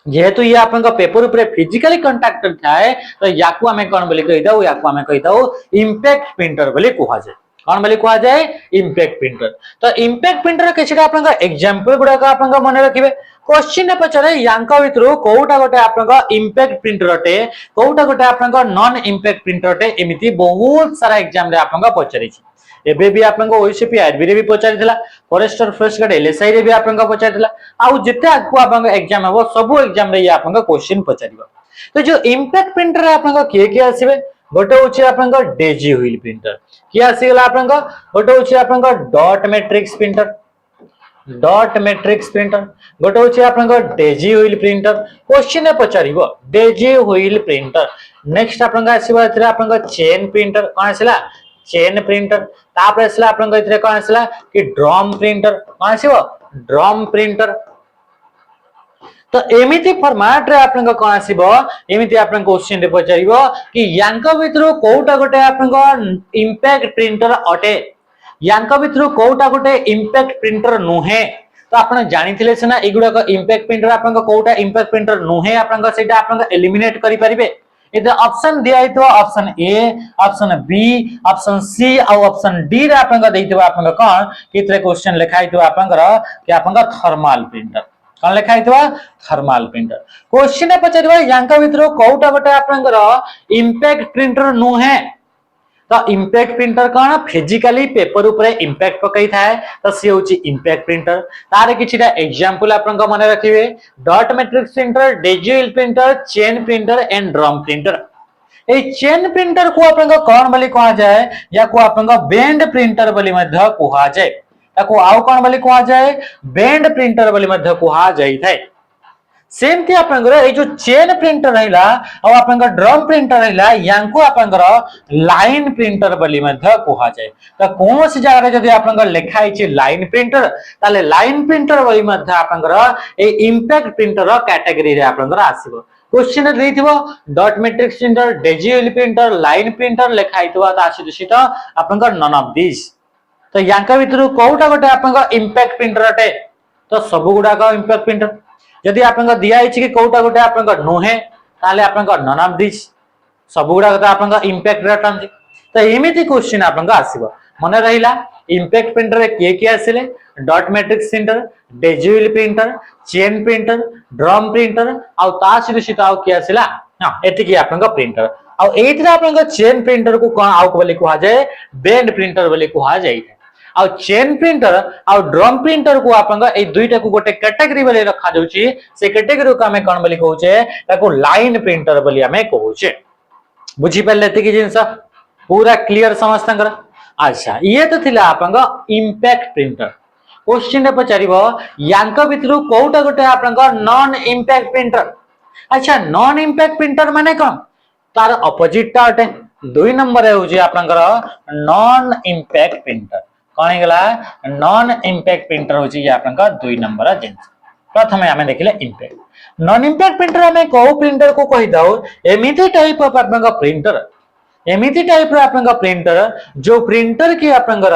जेहेतु ये आपन पेपर ऊपर फिजिकली कांटेक्ट थाए तो याकू आमे कोन बोली कहिदा याकू आमे कहिदा इंपैक्ट प्रिंटर बोली कहा जाए कौन बोली कहा जाए इंपैक्ट प्रिंटर तो इंपैक्ट प्रिंटर किछटा आपन एग्जांपल गुडा का आपन मन रखिबे क्वेश्चन पचारे यांका भितरु कोउटा गोटे आपन इंपैक्ट प्रिंटर अटे कोउटा गोटे आपन नॉन इंपैक्ट प्रिंटर अटे एमिति बहुत सारा एग्जाम रे आपन पचारि छी एबे भी आपन ओसीपी आरबी रे भी पचारिथिला फॉरेस्टर फ्रेश गार्ड एलएसआई रे भी आपन पचारिथिला आ जेते आगु आपन एग्जाम हबो सब एग्जाम रे ये आपन क्वेश्चन पचारिबो तो जो इंपैक्ट प्रिंटर आपन के आसीबे गोटे होची आपन डेजी व्हील प्रिंटर के आसीगला आपन गोटे होची आपन डॉट मैट्रिक्स प्रिंटर गोटे होची आपन डेजी व्हील प्रिंटर क्वेश्चन पचारिबो डेजी व्हील प्रिंटर नेक्स्ट आपन आसीबो एथरे आपन चेन प्रिंटर कोन आसीला चेन प्रिंटर तापर आसला आपन इथरे कोन आसला कि ड्रम प्रिंटर कोन आसीबो ड्रम प्रिंटर तो एमिति फॉर्मेट रे आपन कोन आसीबो एमिति आपन क्वेश्चन रे पचारिबो कि यांका भितरु कोउटा गोटे आपन इंपैक्ट प्रिंटर अटे यांका भितरु कोउटा गोटे इंपैक्ट प्रिंटर नुहे तो आपन जानिथिले सेना एगुडा इंपैक्ट प्रिंटर आपन कोउटा इंपैक्ट प्रिंटर नुहे आपन सेटा आपन एलिमिनेट करि परिबे इधर ऑप्शन दिया तो option A option B option C और ऑप्शन डी रे आपन देइतबा आपन कोन कितरे क्वेश्चन लिखाइतबा आपन कि आपन थर्मल प्रिंटर कोन लिखाइतबा थर्मल प्रिंटर क्वेश्चन पचारिबा यांका भितर कोउटा गोटे आपन इंपैक्ट प्रिंटर नु है तो इंपैक्ट प्रिंटर कोन फिजिकली पेपर ऊपर इंपैक्ट पकई थाए तो सी होची इंपैक्ट प्रिंटर तारे किछिटा एग्जांपल आपन मन रखिबे dot matrix printer daisy wheel printer chain printer and drum printer ए चेन प्रिंटर को आपन कोन बोली कहा जाए या को आपन बेंड प्रिंटर बोली मध्य कहा जाए ताको आउ कोन बोली कहा जाए बेंड प्रिंटर बोली मध्य कहा जाई थाए सेमती आपनकर ए जो चेन प्रिंटर रहिला और आपनकर ड्रम प्रिंटर रहिला यांको आपनकर लाइन प्रिंटर बोली मध्य कहा जाए तो कोन से जगह रे जदी आपनकर लिखाई छी लाइन प्रिंटर ताले लाइन प्रिंटर बोली मध्य आपनकर ए इंपैक्ट प्रिंटर कैटेगरी रे आपनकर आसीबो क्वेश्चन देइथिबो dot matrix printer daisy wheel printer line printer लिखाइतबा त आसीदुसित आपनकर नन ऑफ दिस तो यांका भितरु कोउटा गोटे आपनकर इंपैक्ट प्रिंटर अटे तो सब गुडा का इंपैक्ट प्रिंटर जदि आपन दिया कि कोटा गोटे आपन नुहे ताले आपन नन ऑफ दिस सब गुडा आपन इंपैक्ट रटन तो एमिति क्वेश्चन आपन आसीबो मन रहिला इंपैक्ट प्रिंटर के आसिले dot matrix printer daisy wheel printer chain printer drum printer आ ता सहित आउ के आसिला हां एतिकी आपन प्रिंटर आ एथिरा आपन चेन प्रिंटर को कोन आउ बोली कहा जाए बेंड प्रिंटर बोली कहा जाए आ चेन प्रिंटर आ ड्रम प्रिंटर को आपन ए दुईटा को गोटे कैटेगरी बोली रखा जाउची से कैटेगरी को हमें कोन बोली कहउचे ताको लाइन प्रिंटर बोली हमें कहउचे बुझी पल्ले एतिकी जिंस पूरा क्लियर समस्तंकर अच्छा ये तो थिला आपन इंपैक्ट प्रिंटर क्वेश्चन रे पचारिबो यांका भितरु कोउटा गोटे आपन नॉन इंपैक्ट प्रिंटर अच्छा नॉन इंपैक्ट प्रिंटर माने कोन तार ऑपोजिट टा अटे 2 नंबर होउची आपन नॉन इंपैक्ट प्रिंटर कौन गला नॉन इंपैक्ट प्रिंटर होची आपन 2 नंबर जिंस प्रथमे हमें देखिले इंपैक्ट नॉन इंपैक्ट प्रिंटर हमें को प्रिंटर को कहि दाउ एमिति टाइप ऑफ आपन प्रिंटर एमिति टाइप रो आपनका प्रिंटर जो प्रिंटर की आपनकर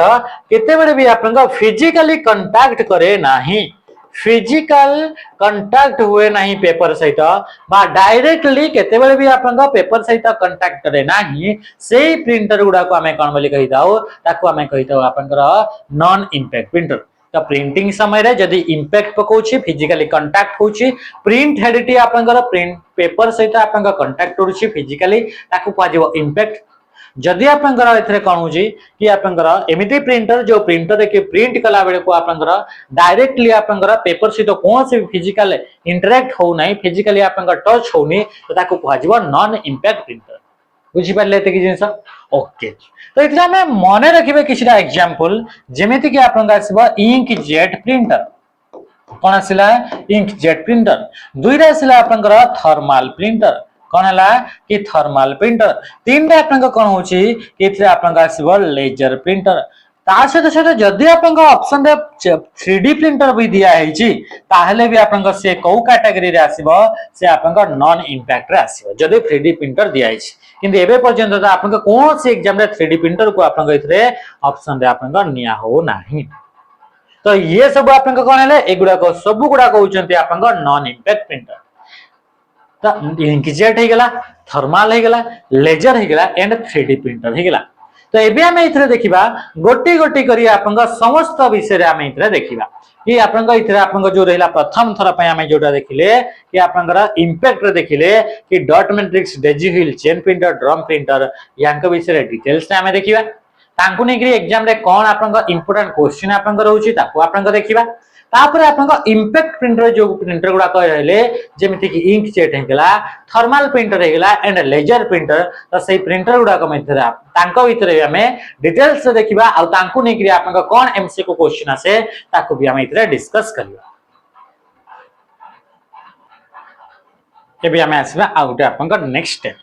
केते बेले भी आपनका फिजिकली कांटेक्ट करे नाही फिजिकल कांटेक्ट हुए नहीं पेपर सहित बा डायरेक्टली केते बेले भी आपनका पेपर सहित कांटेक्ट करे नाही सेही प्रिंटर गुडा को हमें कोन बोली कहिताओ ताको हमें कहिताओ आपनकर नॉन इंपैक्ट प्रिंटर तो प्रिंटिंग समय रे जदी इंपैक्ट पकोछि फिजिकली कांटेक्ट होछि प्रिंट हेडिटी आपनकर प्रिंट पेपर सहित आपनका कांटेक्ट होछि फिजिकली ताको कहजिवो इंपैक्ट जदि आपनकर एथरे कोन होछि कि आपनकर एमिति प्रिंटर जो प्रिंटर के प्रिंट कला बेले को आपनकर डायरेक्टली आपनकर पेपर सहित कोन से फिजिकल इंटरेक्ट हो नै फिजिकली आपनकर टच होनी तो ताको कहजिवो नॉन इंपैक्ट प्रिंटर बुझि पाले एते कि जिंस ओके तो इतला हमें मने रखिबे किछटा एग्जांपल जेमिति कि आपनका आसीबो इंक जेट प्रिंटर कोन आसिला इंक जेट प्रिंटर दुईरा आसिला आपनकर थर्मल प्रिंटर कोन हला कि थर्मल प्रिंटर तीन रे आपनका कोन होची कि इतले आपनका आसीबो लेजर प्रिंटर ता सहित जदि आपनका ऑप्शन रे 3D प्रिंटर भी दिया हेची ताहले भी आपनका से को कैटेगरी रे आसीबो से आपनका नॉन इंपैक्ट रे आसीबो जदि 3D प्रिंटर दिया हेची किंतु एबे पर्यंत आपनका कोन से एग्जाम रे 3D प्रिंटर को आपनका इथरे ऑप्शन रे आपनका निया हो नाही तो ये सब आपनका कोन हले एगुडा को सब गुडा को होचंती आपनका नॉन इंपैक्ट प्रिंटर तो इंकजेट हे गेला थर्मल हे गेला लेजर हे गेला एंड 3D प्रिंटर हे गेला तो एबे हम इथरे देखिबा गोटी गोटी करी आपनका समस्त विषय रे हम इथरे देखिबा कि आपनका इथरे आपनका जो रहला प्रथम थरा पय हम जोटा देखिले कि आपनका इंपैक्ट रे देखिले कि dot matrix daisy wheel chain printer drum printer यांका विषय रे डिटेल्स हम देखिबा तांकु नेकरी एग्जाम रे कोन आपनका इंपोर्टेंट क्वेश्चन आपनका रहउची ताको आपनका देखिबा तापर आपनका इंपैक्ट प्रिंटर जो प्रिंटर गुडा कह रहले जेमिति कि इंक जेट हे गेला थर्मल प्रिंटर हे गेला एंड लेजर प्रिंटर तो सही प्रिंटर गुडा को मध्य तांको भितरे हमें डिटेल्स से देखिबा आ तांकु नेकरी आपनका कोन एमसीक्यू क्वेश्चन आसे ताको भी हम इतरे डिस्कस करिबा एबे हम आसीबा आउट आपनका नेक्स्ट स्टेप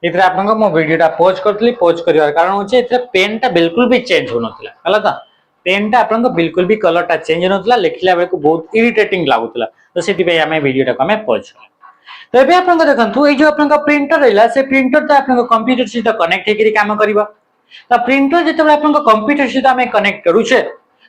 इतरे आपनका मो वीडियोटा पॉज करतली पॉज करिवार कारण होचे इतरे पेनटा बिल्कुल भी चेंज हो नथिला हला त पेनटा आपनका बिल्कुल भी कलरटा चेंज नथिला लिखला बेले को बहुत इरिटेटिंग लागुतला तो सेति पे हमें वीडियोटा को हमें पॉज कर तो एबे आपनका देखंतु ए जो आपनका प्रिंटर रहला से प्रिंटर त आपनका कंप्यूटर सहित कनेक्ट हेकरी काम करबा तो प्रिंटर जेतबे आपनका कंप्यूटर सहित हमें कनेक्ट करू छे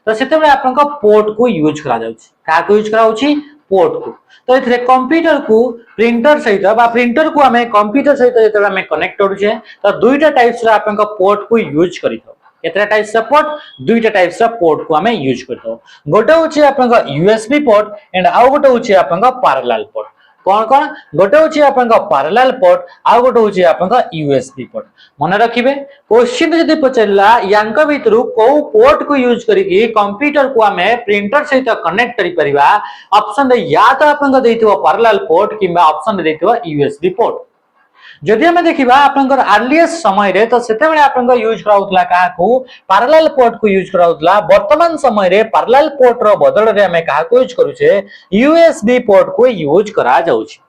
तो सेतबे आपनका पोर्ट को यूज करा जाउची का को यूज करा होची पोर्ट को तो इथरे कंप्यूटर को प्रिंटर सहित बा प्रिंटर को हमें कंप्यूटर सहित जेतबे हमें कनेक्ट करू छे तो दुईटा टाइप्स रा आपनका पोर्ट को यूज करिथो केतरा टाइप्स ऑफ पोर्ट दुईटा टाइप्स ऑफ पोर्ट को हमें यूज करतो गोटे होची आपनका यूएसबी पोर्ट एंड आउ गोटे होची आपनका पैरेलल पोर्ट कोन कोन गोटे होची आपनका पैरेलल पोर्ट आउ गोटे होची आपनका यूएसबी पोर्ट मन रखिबे क्वेश्चन जदी पचला यांका भितरु को पोर्ट को यूज करिकि कंप्यूटर को हमें प्रिंटर सहित कनेक्ट करि परिबा ऑप्शन रे या तो आपनका देथिबो पैरेलल पोर्ट किबा ऑप्शन रे देथिबो यूएसबी पोर्ट जदि हमें देखिबा आपनकर अर्लीस्ट समय रे तो सेते बेले आपनका यूज कराउतला का को पैरेलल पोर्ट को यूज कराउतला वर्तमान समय रे पैरेलल पोर्ट रो बदल रे हमें का को यूज करू छे यूएसबी पोर्ट को यूज करा जाउ छी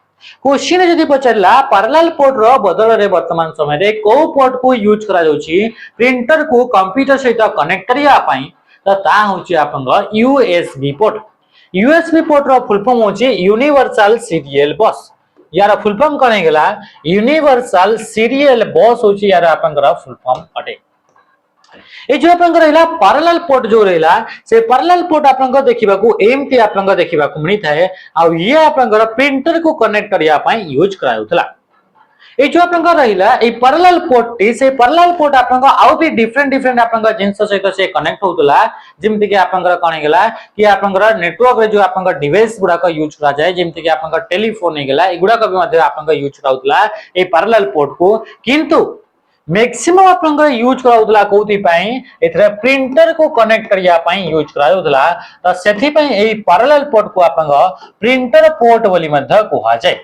क्वेश्चन जदि पचरला पैरेलल पोर्ट रो बदल रे वर्तमान समय रे को पोर्ट को यूज करा जाउ छी प्रिंटर को कंप्यूटर सहित कनेक्ट करिया पई तो ता होची आपनका यूएसबी पोर्ट रो फुल फॉर्म होची यूनिवर्सल सीरियल बस यार फुल फॉर्म कौन है गला यूनिवर्सल सीरियल बस होची यार आपनकर फुल फॉर्म अटे ए जो आपनकर रहला पैरेलल पोर्ट जो रहला से पैरेलल पोर्ट आपनकर देखिबा को एमटी आपनकर देखिबा को मिनी थाए आ ये आपनकर प्रिंटर को कनेक्ट करिया पई यूज कराउतला ए जो आपनकर रहला ए पैरेलल पोर्ट टी से पैरेलल पोर्ट आपनकर आउ भी डिफरेंट आपनकर जिंस सहित से कनेक्ट होतला जेमति कि आपनकर कोन हे गेला कि आपनकर नेटवर्क रे जो आपनकर डिवाइस गुडा का यूज करा जाय जेमति कि आपनकर टेलीफोन हे गेला एगुडा का भी मध्य आपनकर यूज कराउतला ए पैरेलल पोर्ट को किंतु मैक्सिमम आपनकर यूज कराउतला कोथि पई एथरे प्रिंटर को कनेक्ट करिया पई यूज कराउतला त सेथि पई ए पैरेलल पोर्ट को आपनकर प्रिंटर पोर्ट बोली मध्य कोहा जाय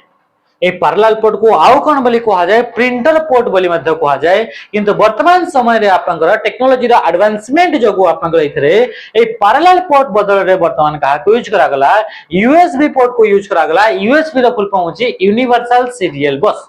ए पैरेलल पोर्ट को आउ कोन बोली कोहा जाय प्रिंटर पोर्ट बोली मध्य कोहा जाय किंतु वर्तमान समय रे आपनकर टेक्नोलॉजी रा एडवांसमेंट जगो आपनकर इथरे ए पैरेलल पोर्ट बदल रे वर्तमान का यूज करा गला यूएसबी पोर्ट को यूज करा गला यूएसबी रा फुल फॉर्म होची यूनिवर्सल सीरियल बस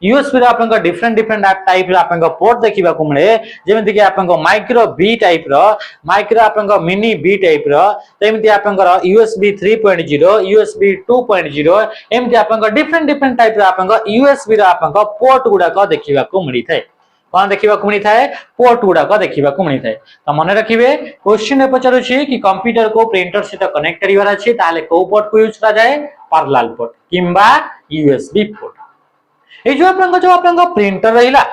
यूएसबी रा आपनका डिफरेंट टाइप रा आपनका पोर्ट देखिबा को मिले जेमिति कि आपनका माइक्रो बी टाइप रा माइक्रो आपनका मिनी बी टाइप रा तेमिति आपनका यूएसबी 3.0 यूएसबी 2.0 एमिति आपनका डिफरेंट टाइप रा आपनका यूएसबी रा आपनका पोर्ट गुडा का देखिबा को मिली थाए कौन देखा मिली थाए पोर्ट गुड़ाक देखा मिली थाए। तो मन रखिए क्वेश्चन में पचारुछि कि कंप्यूटर को प्रिंटर सहित कनेक्ट करिवार अछि ताले को पोर्ट को यूज करा जाए पैरेलल पोर्ट किंबा यूएसबी पोर्ट। ए जो आपन प्रिंटर रहिला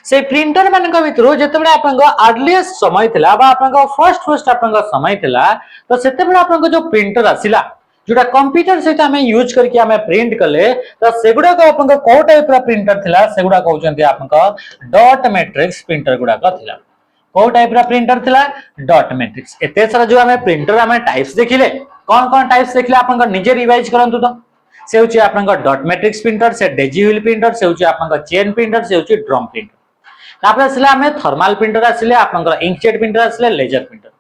से प्रिंटर मानक भितर जेतेबेले आपन अर्लीस्ट समय थिला बा आपन फर्स्ट आपन समय थिला तो सेतेबेले आपन जो प्रिंटर आसिला जोटा कंप्यूटर सहित आमे यूज करके आमे प्रिंट कले तो सेगुडा को आपन को टाइप रा प्रिंटर थिला सेगुडा कहउचंती आपन डॉट मैट्रिक्स प्रिंटर गुडा का थिला। को टाइप रा प्रिंटर थिला डॉट मैट्रिक्स। एते सारा जो आमे प्रिंटर आमे टाइप्स देखिले कौन ताइप्स देखिले आपन निजे रिवाइज करंतु तो से होची आपन डॉट मैट्रिक्स प्रिंटर से डेजी व्हील प्रिंटर से होची आपन चेन प्रिंटर से होची ड्रम प्रिंटर। तापर आसिले आमे थर्मल प्रिंटर आसिले आपन इंकजेट प्रिंटर आसिले लेजर प्रिंटर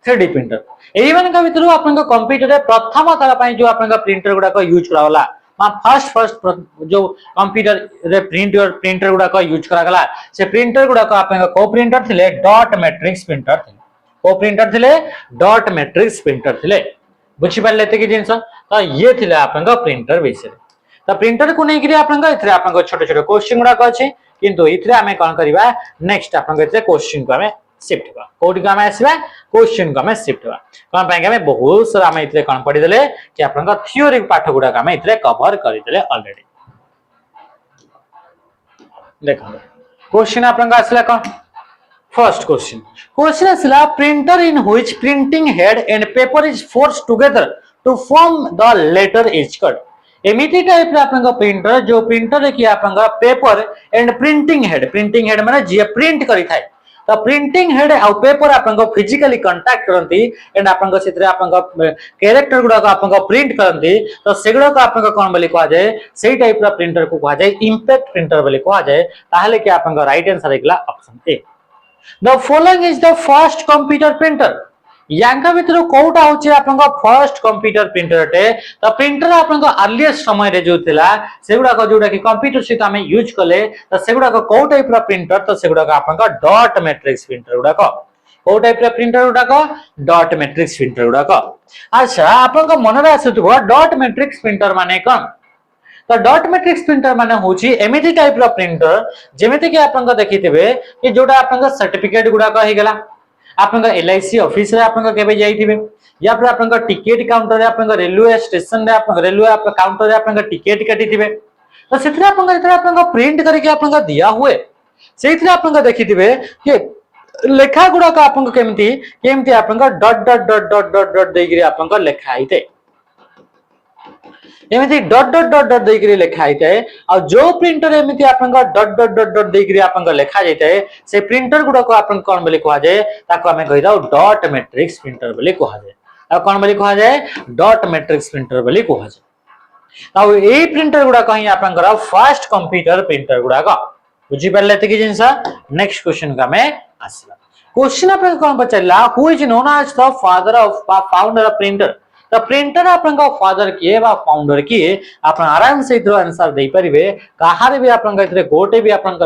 3D प्रिंटर। एही मानक भितरु आपन कंप्यूटर रे प्रथम तरह पई जो आपन प्रिंटर गुडा को यूज करावला मा फर्स्ट जो कंप्यूटर रे प्रिंटर गुडा को यूज करागला से प्रिंटर गुडा को आपन को प्रिंटर थिले डॉट मैट्रिक्स प्रिंटर थिले। को प्रिंटर थिले डॉट मैट्रिक्स प्रिंटर थिले। बुझी पाले एते कि जिंस तो ये थिले आपन प्रिंटर विषय। तो प्रिंटर को नै कि आपन इथरे आपन छोटे छोटे क्वेश्चन गुडा को अछि किंतु इथरे हमें कोन करबा नेक्स्ट आपन इथरे क्वेश्चन को हमें शिफ्ट करबा कोडी को हमें आसीबा क्वेश्चन को हमें शिफ्ट करबा कोन पय हमें बहुत सारा हमें इथरे कोन पढि देले कि आपन थ्योरी पाठ गुडा हमें इथरे कवर करि देले ऑलरेडी। देखो क्वेश्चन आपन आसला कोन फर्स्ट क्वेश्चन आसला printer in which printing head and paper is forced together to form the letter is cut. एमिति टाइप रे आपन प्रिंटर जो प्रिंटर रे कि आपन पेपर एंड प्रिंटिंग हेड माने जे प्रिंट करि थाए तो प्रिंटिंग हेड आ पेपर आपन फिजिकली कांटेक्ट करंती एंड आपन सेतरे आपन कैरेक्टर गुडा को आपन प्रिंट करंती तो सेगुडा को आपन कोन बोली कहा जाए सेही टाइप रा प्रिंटर को कहा जाए इंपैक्ट प्रिंटर बोली कहा जाए। ताहले कि आपन राइट आंसर एकला option A. The following is the first computer printer. यांका भितर कोउटा होची आपन फर्स्ट कंप्यूटर प्रिंटर टे तो प्रिंटर आपन अर्लीस्ट समय रे जो थिला सेगुडा को जोडा कि कंप्यूटर से हमें यूज करले तो सेगुडा को टाइप रा प्रिंटर तो सेगुडा को आपन डॉट मैट्रिक्स प्रिंटर गुडा को टाइप रा printer गुडा co dot matrix printer गुडा को। अच्छा आपन मन रे आसुथबो डॉट मैट्रिक्स प्रिंटर माने कोन तो डॉट मैट्रिक्स प्रिंटर माने होची एमिति टाइप रा प्रिंटर जेमिति कि आपन देखिथिबे कि जोडा आपन सर्टिफिकेट गुडा को हे गेला आपन एलआईसी ऑफिस रे आपन केबे जाइथिबे या फिर आपन टिकट काउंटर रे आपन रेलवे स्टेशन रे आपन रेलवे आपन काउंटर रे आपन टिकट काटिथिबे तो सेथरे आपन प्रिंट करके आपन दिया हुए सेथरे आपन देखिथिबे कि लेखा गुडा का आपन केमिति आपन dot dot dot dot dot dot देगिरी आपन लेखा आइते एमिति डॉट डॉट डॉट डॉट देगिरी लेखा आइते और जो प्रिंटर एमिति आपन डॉट डॉट डॉट डॉट देगिरी आपन लेखा जाइते से प्रिंटर गुडा को आपन कोन बोली कहा जाए ताको हमें कहि दाउ डॉट मैट्रिक्स प्रिंटर बोली कहा जाए। आ कोन बोली कहा जाए डॉट मैट्रिक्स प्रिंटर बोली कहा जाए। आ ए प्रिंटर गुडा कहि आपन फर्स्ट कंप्यूटर प्रिंटर गुडा का बुझी परले त कि जिंस नेक्स्ट क्वेश्चन का में आसला। क्वेश्चन आपन कोन पचला who is known as the father of founder of printer. तो प्रिंटर आपन फादर किए बा फाउंडर किए आपन आराम से इधर आंसर दे परिबे कहारे भी आपन इधर गोटे भी आपन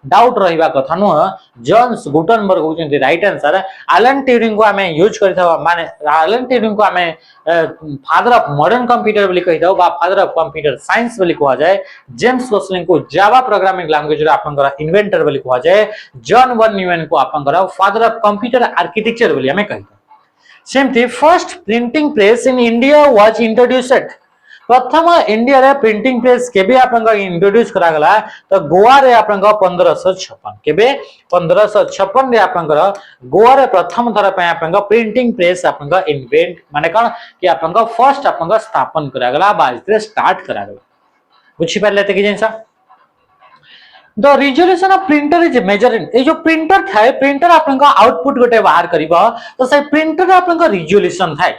डाउट रहिबा कथा न जॉन गुटनबर्ग होचंती राइट आंसर। एलन ट्यूरिंग को हमें यूज करथवा माने एलन ट्यूरिंग को हमें फादर ऑफ मॉडर्न कंप्यूटर बोली कहि दो बा फादर ऑफ कंप्यूटर साइंस बोली कहा जाए। जेम्स गोस्लिंग को जावा प्रोग्रामिंग लैंग्वेज रे आपन इन्वेंटर बोली कहा जाए। जॉन वन न्यूमैन को आपन फादर ऑफ कंप्यूटर आर्किटेक्चर बोली हमें कहि सेमती first printing press in India was introduced. प्रथम इंडिया रे प्रिंटिंग प्रेस केबे आपन इंट्रोड्यूस करा गला तो गोवा रे आपन 1556 केबे 1556 रे आपन गोवा रे प्रथम थर पे आपन प्रिंटिंग प्रेस आपन इन्वेंट माने कोन कि आपन फर्स्ट आपन स्थापन करा गला बा इसे स्टार्ट करा गला। बुझी पाले त कि जिंसा the resolution of printer is measure in a जो प्रिंटर थाए प्रिंटर आपन आउटपुट गोटे बाहर करिबो तो से प्रिंटर आपन रिजोल्यूशन थाए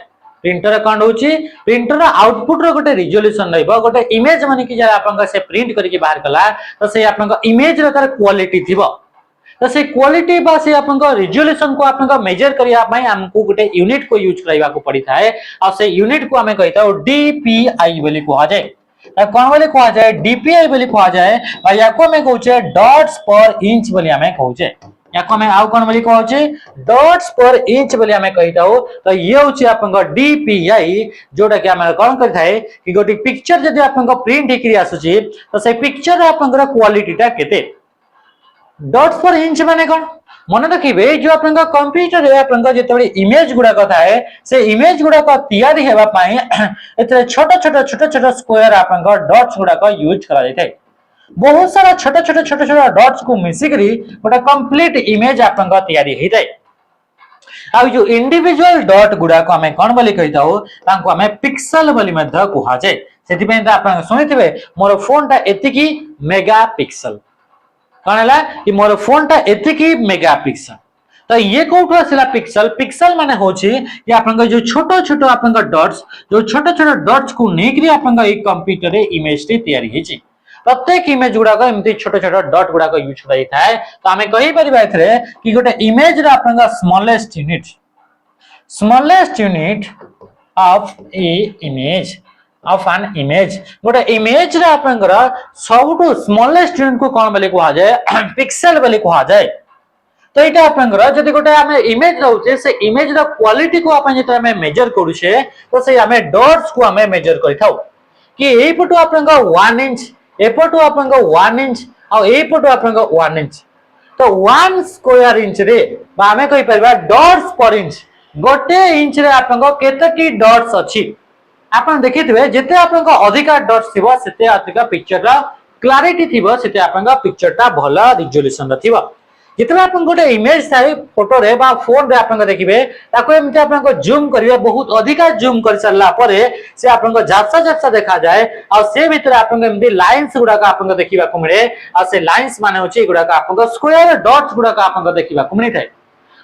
प्रिंटर कोन होची प्रिंटर आउटपुट रो गोटे रिजोल्यूशन रहइबो गोटे इमेज माने कि जरा आपन से प्रिंट करके बाहर कला तो से आपन इमेज रो तार क्वालिटी थिबो तो से क्वालिटी बा से आपन रिजोल्यूशन को आपन मेजर करिया पई हमको गोटे यूनिट को यूज करइबा को पड़ी थाए और से यूनिट को हमें कहिता डीपीआई बोली कहा जाए। कौन बोली कहा जाए डीपीआई बोली कहा जाए और याको हमें कहउचे डॉट्स पर इंच बोली हमें कहउचे याको हमें आउ कोन बोली कहउचे डॉट्स पर इंच बोली हमें कहिताओ तो ये होची आपन डीपीआई जोटा कि हमें कोन करथाय कि गोटी पिक्चर जदी आपन प्रिंट हेकरी आसुची तो से पिक्चर आपन क्वालिटी ता केते डॉट्स पर इंच माने कौन मन रखिए जो आप कंप्यूटर जो इमेज गुड़ाक थाए से इमेज गुड़ाक तैयारी होगा छोट छोट छोट छोट स्क्वायर आप डॉट्स गुड़ाक यूज कर बहुत सारा छोट छोट छोट छोट डॉट्स को मिसिक गोटे कंप्लीट इमेज आप तैयारी होता है आ जो इंडिविजुअल डॉट गुड़ाक आम कौन बोली कही आम पिक्सल बोली कह जाए से शुणी मोर फोन टा एतिकी मेगा पिक्सल कौन है कि मोर फोन टा एतिकी मेगा पिक्सल तो ये कौटू आसला पिक्सल पिक्सल माने होची कि आपन जो छोट छोट आपन डॉट्स जो छोट छोट डॉट्स को नेकरी आपन ए कंप्यूटर रे इमेज टी तैयारी हिची प्रत्येक इमेज गुड़ाक एमती छोट छोट डॉट गुड़ाक यूज कराई थाए तो आमे कहि परिबा एथरे कि गोटे इमेज रे आपन smallest unit of A image of an image गोटे इमेज रे आपनकर सबटू स्मॉलेस्ट यूनिट को कोन बोली कहा जाए पिक्सल बोली कहा जाए तो ये आपनकर जदि गोटे आमे इमेज रहउचे से इमेज रो क्वालिटी को आपन जते आमे मेजर करूछे तो से आमे डॉट्स को आमे मेजर करिथाउ कि एई पटो आपनकर 1 इंच ए पटो आपनकर 1 इंच आ एई पटो आपनकर 1 इंच तो 1 स्क्वायर इंच रे बा आमे कहि परबा डॉट्स पर इंच गोटे इंच रे आपनकर केतकी डॉट्स अछि आपन देखिथिबे जेते आपनका अधिका डॉट्स थिबो सेते अधिका पिक्चर रा क्लैरिटी थिबो सेते आपनका पिक्चर टा भला रिजोल्यूशन रा थिबो जितना आपन गोटे इमेज थाई फोटो रे बा फोन रे आपन देखिबे ताको एमते आपन जूम करिवे बहुत अधिका जूम कर सरला परे से आपन झापसा झापसा देखा जाए आ से भीतर आपन एमती लाइंस गुडा का आपन देखिबा को मिले आ से लाइंस माने होची गुडा का आपन स्क्वायर डॉट्स गुडा का आपन देखिबा को मिले थाए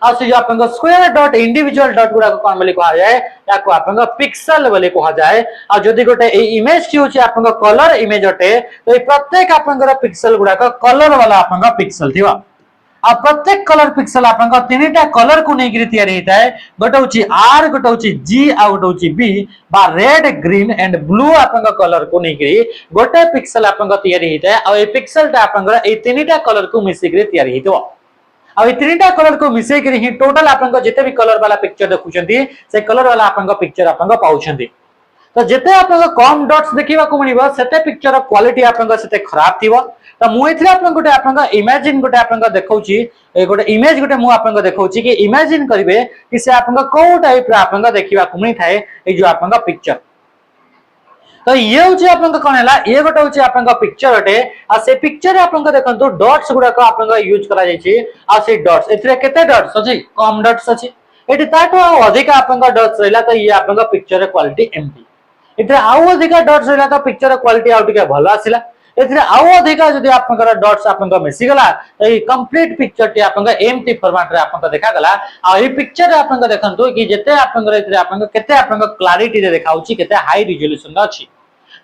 आ से जो आपन स्क्वायर डॉट इंडिविजुअल डॉट गुडा को कोन बोली कहा जाए याको आपन पिक्सल बोली कहा जाए आ जदी गोटे ए इमेज की होची आपन कलर इमेज अटे तो प्रत्येक आपन पिक्सल गुडा का कलर वाला आपन पिक्सल थिबा आ प्रत्येक कलर पिक्सल आपन तीनटा कलर को नहीं तैयारी होता है गोटे होची आर गोटे होची जी आ गोटे होची बी बा रेड ग्रीन एंड ब्लू आपन कलर को नहीं गोटे पिक्सल आपन तैयारी होता है आ ए पिक्सल टा आपन ए तीनटा कलर को मिसिक तैयारी होतो आ ए तीनटा कलर को मिसेक ही टोटल आपन जिते भी कलर वाला पिक्चर देखुचंती से कलर वाला आपन पिक्चर आपन पाउछंती तो जिते आपन कम डॉट्स देखिबा को मिलिबो सेते पिक्चर क्वालिटी आपन सेते खराब थिबो तो मु एथि आपन गोटे आपन इमेजिन गोटे आपन देखौची ए गोटे इमेज गोटे मु आपन देखौची कि इमेजिन करिवे कि से आपन को टाइप रा आपन देखिबा को मिली थाए ए जो आपन पिक्चर तो ये होची आपन कोन हला ये गोटे होची आपन पिक्चर अटे आ से पिक्चर आपन देखंतु डॉट्स गुडा को आपन यूज करा जायछि आ से डॉट्स एथरे केते डॉट्स अछि कम डॉट्स अछि एटी ताटो अधिक आपन डॉट्स रहला तो ये आपन पिक्चर क्वालिटी एमटी एथरे आउ अधिक डॉट्स रहला तो पिक्चर क्वालिटी आउ टिके भलो आसिला एथरे आउ अधिका जदि आपनकर डॉट्स आपनका मिसी गला तो ई कंप्लीट पिक्चर टी आपनका एमटी फॉर्मेट रे आपनका देखा गला आ ई पिक्चर आपनका देखंतु कि जेते आपनकर एथरे आपनका केते आपनका क्लैरिटी रे देखाउची केते हाई रिजोल्यूशन अछि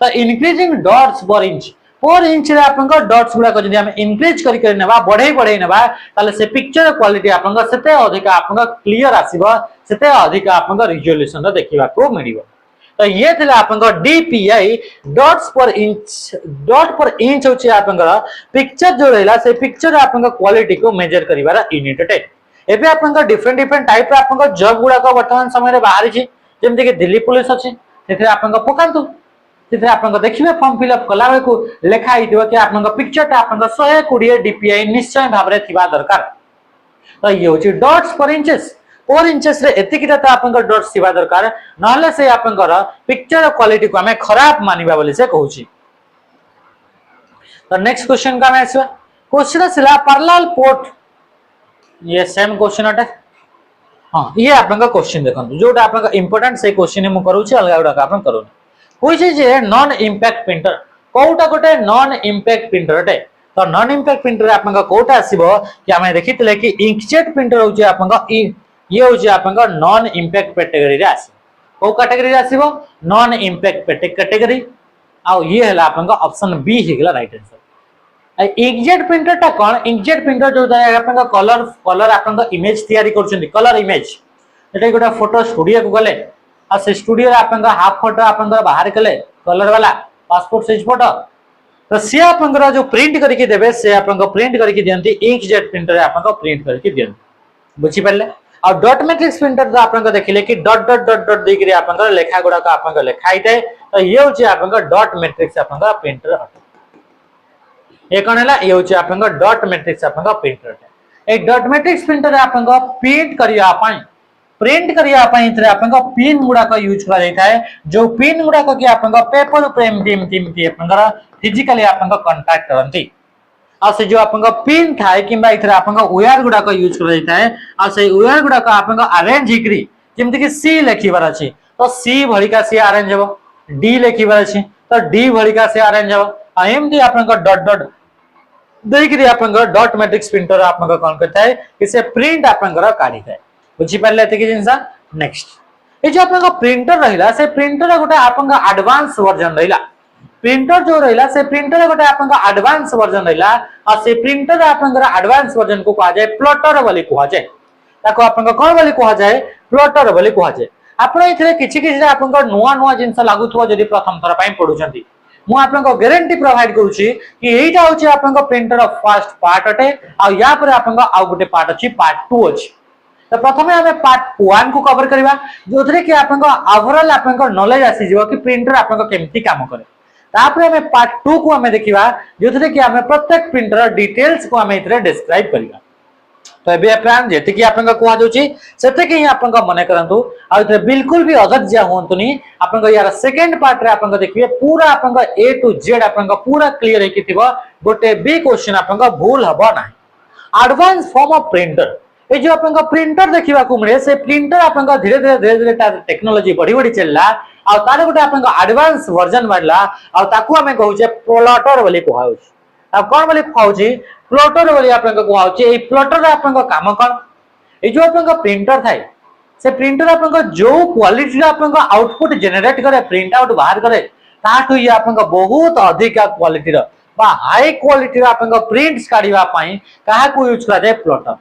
तो इंक्रीजिंग डॉट्स पर इंच रे आपनका डॉट्स गुडा को जदि हम इंक्रीज करि करि नेबा बढ़ई नेबा ताले से पिक्चर क्वालिटी आपनका सेते अधिका आपनका क्लियर आसीबो सेते अधिका आपनका रिजोल्यूशन रे देखिबा को मिलिबो तो ये थिला आपनका डीपीआई डॉट्स पर इंच होची आपनका पिक्चर जो रहला से पिक्चर आपनका क्वालिटी को मेजर करिवारा यूनिट अटे एबे आपनका डिफरेंट टाइप रा आपनका जॉब गुडा को वर्तमान समय रे बाहरी छी जेमते कि दिल्ली पुलिस अछि सेथे आपनका पकांतु सेथे आपनका देखिबे फॉर्म फिल अप कला बेको लेखा आइदिबो कि आपनका पिक्चर ता आपनका 120 डीपीआई निश्चय भाबरे थिबा दरकार तो ये होची डॉट्स पर इंचेस 4 इंचेस रे एतिकिटा त आपनका डॉट्स थिबा दरकार नहले से आपनकर पिक्चर क्वालिटी को हमें खराब मानिबा बोली से कहूची तो नेक्स्ट क्वेश्चन का मैं आसबा क्वेश्चन सिला पैरेलल पोर्ट ये सेम क्वेश्चन अटे हां ये आपनका क्वेश्चन देखंतु जोटा आपनका इंपोर्टेंट से क्वेश्चन हम करूची अलगा उडा का आपन करूनी होई जे नॉन इंपैक्ट प्रिंटर कोउटा गोटे नॉन इंपैक्ट प्रिंटर अटे तो नॉन इंपैक्ट प्रिंटर आपनका कोउटा आसीबो कि हमें देखितले कि इंकजेट प्रिंटर होची आपनका ये होची आपनका नॉन इंपैक्ट कैटेगरी रे आसी को कैटेगरी रे आसीबो नॉन इंपैक्ट कैटेगरी आ ये हला आपनका ऑप्शन बी हिगला राइट आंसर इंकजेट प्रिंटर ता कोन इंकजेट प्रिंटर जो आपनका कलर आपनका इमेज तैयारी करछन कलर इमेज एटा गोटा फोटो स्टूडियो को गले आ से स्टूडियो रे आपनका हाफ फोटो आपनका बाहर कले कलर वाला पासपोर्ट साइज फोटो तो से आपनका जो प्रिंट करके देबे से आपनका प्रिंट करके दियंती इंकजेट प्रिंटर रे आपनका प्रिंट करके दियंती बुझी परले और डॉट मैट्रिक्स प्रिंटर तो आपनका देखिले कि डॉट डॉट डॉट डॉट देकरी आपनका लेखा गुडा का आपनका लेखा आइते तो ये होची आपनका डॉट मैट्रिक्स आपनका प्रिंटर ये कौन है ये होची आपन डॉट मैट्रिक्स आपन प्रिंटर ए डॉट मैट्रिक्स प्रिंटर आपन प्रिंट करिया पाई प्रिंट करिया पाई इथरे आपन पिन गुडा का यूज करा जाता है जो पिन गुडा को कि आपन पेपर ऊपर एमटी आपन फिजिकली आपन कांटेक्ट करंती आ से जो आपन पिन थाए किबा इथरे आपन वायर गुडा का यूज करा जाता है आ से वायर गुडा का आपन अरेंज हिकरी जेमति कि सी लिखिबार अछि तो सी भली का सी अरेंज हेबो डी लिखिबार अछि तो डी भली का सी अरेंज हेबो आ एमति आपन डॉट डॉट देखिए आपन डॉट मैट्रिक्स प्रिंटर आपन कोन करता है कि से प्रिंट आपन काढी थाए बुझी पाले एते कि जिंसा नेक्स्ट ए जो आपन प्रिंटर रहिला से प्रिंटर गोटे आपन एडवांस वर्जन रहिला प्रिंटर जो रहिला से प्रिंटर गोटे आपन एडवांस वर्जन रहिला आ से प्रिंटर आपन एडवांस वर्जन को कहा जाय प्लॉटर बोली कहा जाय ताको आपन कोन बोली कहा जाय प्लॉटर बोली कहा जाय आपन इथरे किछि किछि आपन नुवा नुवा जिंस लागुथवा जदी प्रथम थर पई पढुचंती मु आपन गारंटी प्रोवाइड करूची कि एटा होची आपन प्रिंटर फर्स्ट पार्ट अटे आ या पर आपन आ गोटे पार्ट अछि पार्ट 2 अछि तो प्रथमे हमें पार्ट 1 को कवर करबा जोथरे कि आपन ओवरऑल आपन नॉलेज आसी जिवो कि प्रिंटर आपन केमती काम करे तापर हमें पार्ट 2 को हमें देखिबा जोथरे कि हमें प्रत्येक प्रिंटर डिटेल्स को हमें इथरे डिस्क्राइब करबा तो एबे प्लान जेते कि आपन कोआ दोची सेते कि आपन मने करंतु आ इथरे बिल्कुल भी अधज्या होंतुनी आपन यार सेकंड पार्ट रे आपन देखिबे पूरा आपन ए टू जेड आपन पूरा क्लियर है कि थिबो गोटे बी क्वेश्चन आपन भूल हबो ना एडवांस फॉर्म ऑफ प्रिंटर ए जो आपन प्रिंटर देखिबा को मिले से प्रिंटर आपन धीरे धीरे टेक्नोलॉजी बढ़ी बढ़ी चलला आ तारे गोटे आपन एडवांस वर्जन बढ़ला आ ताकू हमें कहू जे प्लॉटर बोली कहौ छी अब कोन बोली कहौ छी प्लॉटर बोली आपन कहौ छी ए प्लॉटर आपन काम कोन ए जो आपन प्रिंटर थाई से प्रिंटर आपन जो क्वालिटी आपन आउटपुट जनरेट करे प्रिंट आउट बाहर करे ताठू ये आपन बहुत अधिक क्वालिटी रो बा हाई क्वालिटी रो आपन प्रिंट्स काढिबा पई काहा को यूज करा जाय प्लॉटर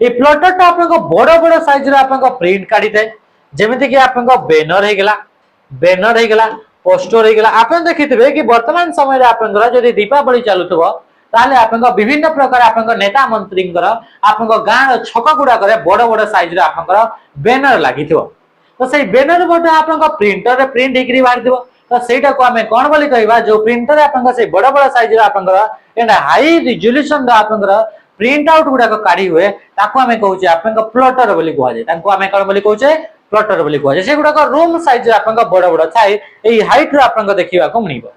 ए प्लॉटर ता आपन बड़ बड़ साइज रो आपन प्रिंट काढी दे जेमिति कि आपन बैनर हे गेला पोस्टर हे गेला आपन देखितबे कि वर्तमान समय रे आपन जदी दीपावली चालुथबो ताले आपन विभिन्न प्रकार आपन नेता मंत्री आपन गाँ छक गुडा करे बड़ बड़ साइज रे आपन बैनर लागिथबो तो सेई बैनर बोटा आपन प्रिंटर रे प्रिंट हेकरी बाहर दिबो तो सेटा को हमें कोन बोली कहबा जो प्रिंटर आपन से बड़ बड़ साइज रे आपन एंड हाई रिजोल्यूशन दा आपन प्रिंट आउट गुडा को काढी हुए ताको हमें कहू आपन प्लॉटर बोली कह जाय ताको हमें कोन बोली कहू प्लॉटर बोली कह जाय से गुडा को रूम साइज आपन बड़ बड़ थाए एई हाइट रे आपन देखिबा को मिलिबो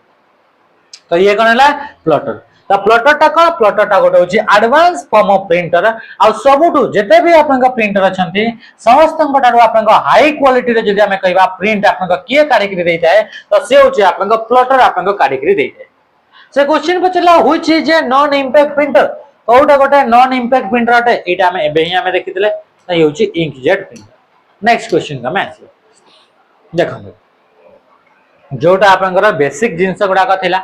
तो ये कोन हला प्लॉटर तो प्लॉटर टा कोन प्लॉटर टा गोटे होची एडवांस फॉर्म ऑफ प्रिंटर आ सबुटू जेते भी आपन प्रिंटर अछंती समस्त गोटारो आपन हाई क्वालिटी रे जदी हमें कहबा प्रिंट आपन किए काढी के देई जाय तो से होची आपन प्लॉटर आपन काढी के देई जाय से क्वेश्चन पचला which is a non impact printer कोटा गोटे नॉन इंपैक्ट प्रिंटर अटे एटा हमें एबे ही हमें देखितले त होची इंकजेट प्रिंटर नेक्स्ट क्वेश्चन का मैं देखो जोटा आपन बेसिक जिंस गुडा का थिला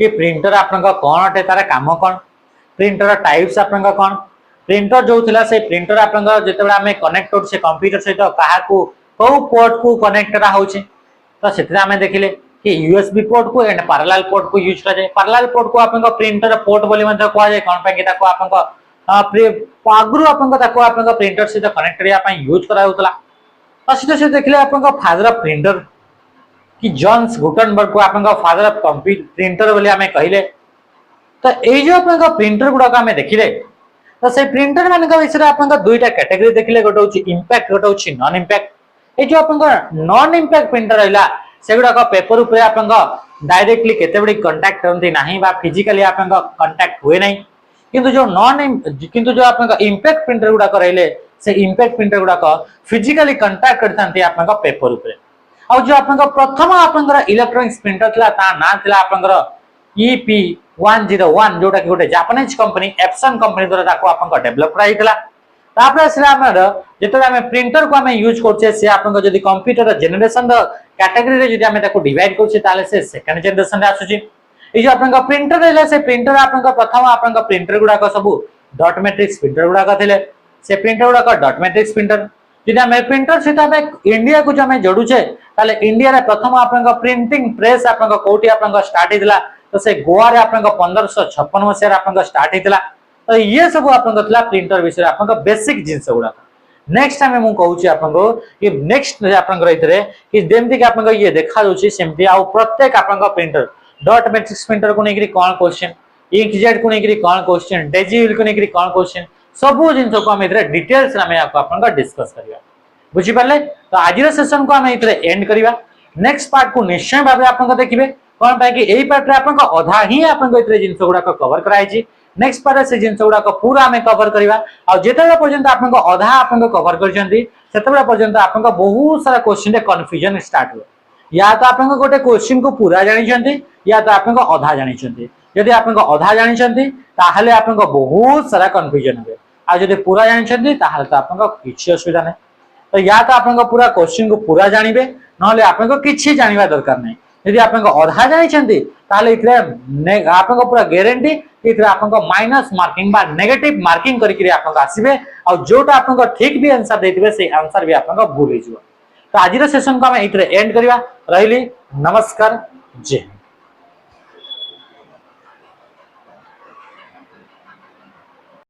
कि प्रिंटर आपन कोन अटे तार काम कोन प्रिंटर टाइप्स आपन कोन प्रिंटर जो थिला से प्रिंटर आपन जेतेबे हमें कनेक्ट होत से कंप्यूटर से तो काहा को पोर्ट को कनेक्ट करा होची तो सेतरा हमें देखिले कि यूएसबी पोर्ट को एंड पैरेलल पोर्ट को यूज करा जाय पैरेलल पोर्ट को आपन प्रिंटर पोर्ट बोली मतलब कहा जाय कोन पे कि ताको आपन आगरु आपन ताको आपन प्रिंटर से कनेक्ट करिया पई यूज करा होतला असित से देखले आपन फादर ऑफ प्रिंटर कि जॉन्स गुटनबर्ग को आपन फादर ऑफ कंप्यूटर प्रिंटर बोली हमें कहिले तो ए जो आपन प्रिंटर गुडा का हमें देखिले तो से प्रिंटर माने का विषय आपन दुईटा कैटेगरी देखिले गोटे होची इंपैक्ट गोटे होची नॉन इंपैक्ट ए जो आपन नॉन इंपैक्ट प्रिंटर रहला सेगुडा का पेपर ऊपर आपन डायरेक्टली केते बडी कांटेक्ट करंती नाही बा फिजिकली आपन कांटेक्ट हुए नाही किंतु जो आपन इंपैक्ट प्रिंटर गुडा रहले से इंपैक्ट प्रिंटर गुडा का फिजिकली कांटेक्ट करथांती आपन पेपर ऊपर आ जो आपन प्रथम आपन इलेक्ट्रॉनिक्स प्रिंटर थला ता ना थला आपन EP101 जोटा कि गोटे जापानीज कंपनी एप्सन कंपनी द्वारा ताको आपन डेवलप कराइतला तापर असला हमर जेतरा हमें प्रिंटर को हमें यूज करछे से आपन जदी कंप्यूटर जनरेशन कैटेगरी रे जदी हमें ताको डिवाइड करछे ताले से सेकंड जनरेशन रे आसुची ए जो आपन प्रिंटर रहले से प्रिंटर आपन प्रथम आपन प्रिंटर गुडा को सब डॉट मैट्रिक्स प्रिंटर गुडा का थिले से प्रिंटर गुडा का डॉट मैट्रिक्स प्रिंटर जदी हमें प्रिंटर से हमें इंडिया को जो हमें जोडुछे ताले इंडिया रे प्रथम आपन प्रिंटिंग प्रेस आपन कोठी आपन स्टार्ट हितला तो से गोवा रे आपन 1556 मसिया आपन स्टार्ट हितला तो ये सब आपन थला प्रिंटर विषय आपन बेसिक जिंस गुडा नेक्स्ट टाइम मु कहूची आपन को कि नेक्स्ट आपन रहितरे कि जेमति कि आपन ये देखा जोची सेमति आ प्रत्येक आपन प्रिंटर डॉट मैट्रिक्स प्रिंटर को नेकरी कोन क्वेश्चन XZ को लेकर कौन क्वेश्चन, डेजिविल को लेकर कौन क्वेश्चन, सब जिन को हम इधर डिटेल्स में आपन डिस्कस करिया। बुझी पाले? तो आज सेशन को हम इधर एंड करिया। नेक्स्ट पार्ट को निश्चय भाबे आपन देखिबे कोन पाए कि एई पार्ट रे आपन अधा ही आपन इधर जिन गुडा कवर कराई छी। नेक्स्ट पार्ट से जिन गुडा पूरा हमें कवर करिया। आ जेते पर्यंत आपन अधा आपन कवर करचंती सेते पर्यंत आपन बहुत सारा क्वेश्चन रे कंफ्यूजन स्टार्ट हो। या तो आपन गोटे क्वेश्चन को पूरा जानि छंती या तो आपन अधा जानि छंती। यदि आपन अधा जानि छंती ताहले आपन बहुत सारा कंफ्यूजन होबे। आ जदि पूरा जानि छंती ताहले तो आपन किछि असुविधा नै। तो या तो आपन पूरा क्वेश्चन को पूरा जानिबे नहले आपन किछि जानिबा दरकार नै। यदि आपन अधा जानि छंती ताहले इथरे आपन पूरा गारंटी इथरे आपन माइनस मार्किंग बा नेगेटिव मार्किंग करिकरी आपन आसीबे आ जोटा आपन ठीक भी आंसर देथिबे से आंसर भी आपन भूल हिजो। तो आज सेशन को हम इथरे एंड करिवा। रहिली नमस्कार जय।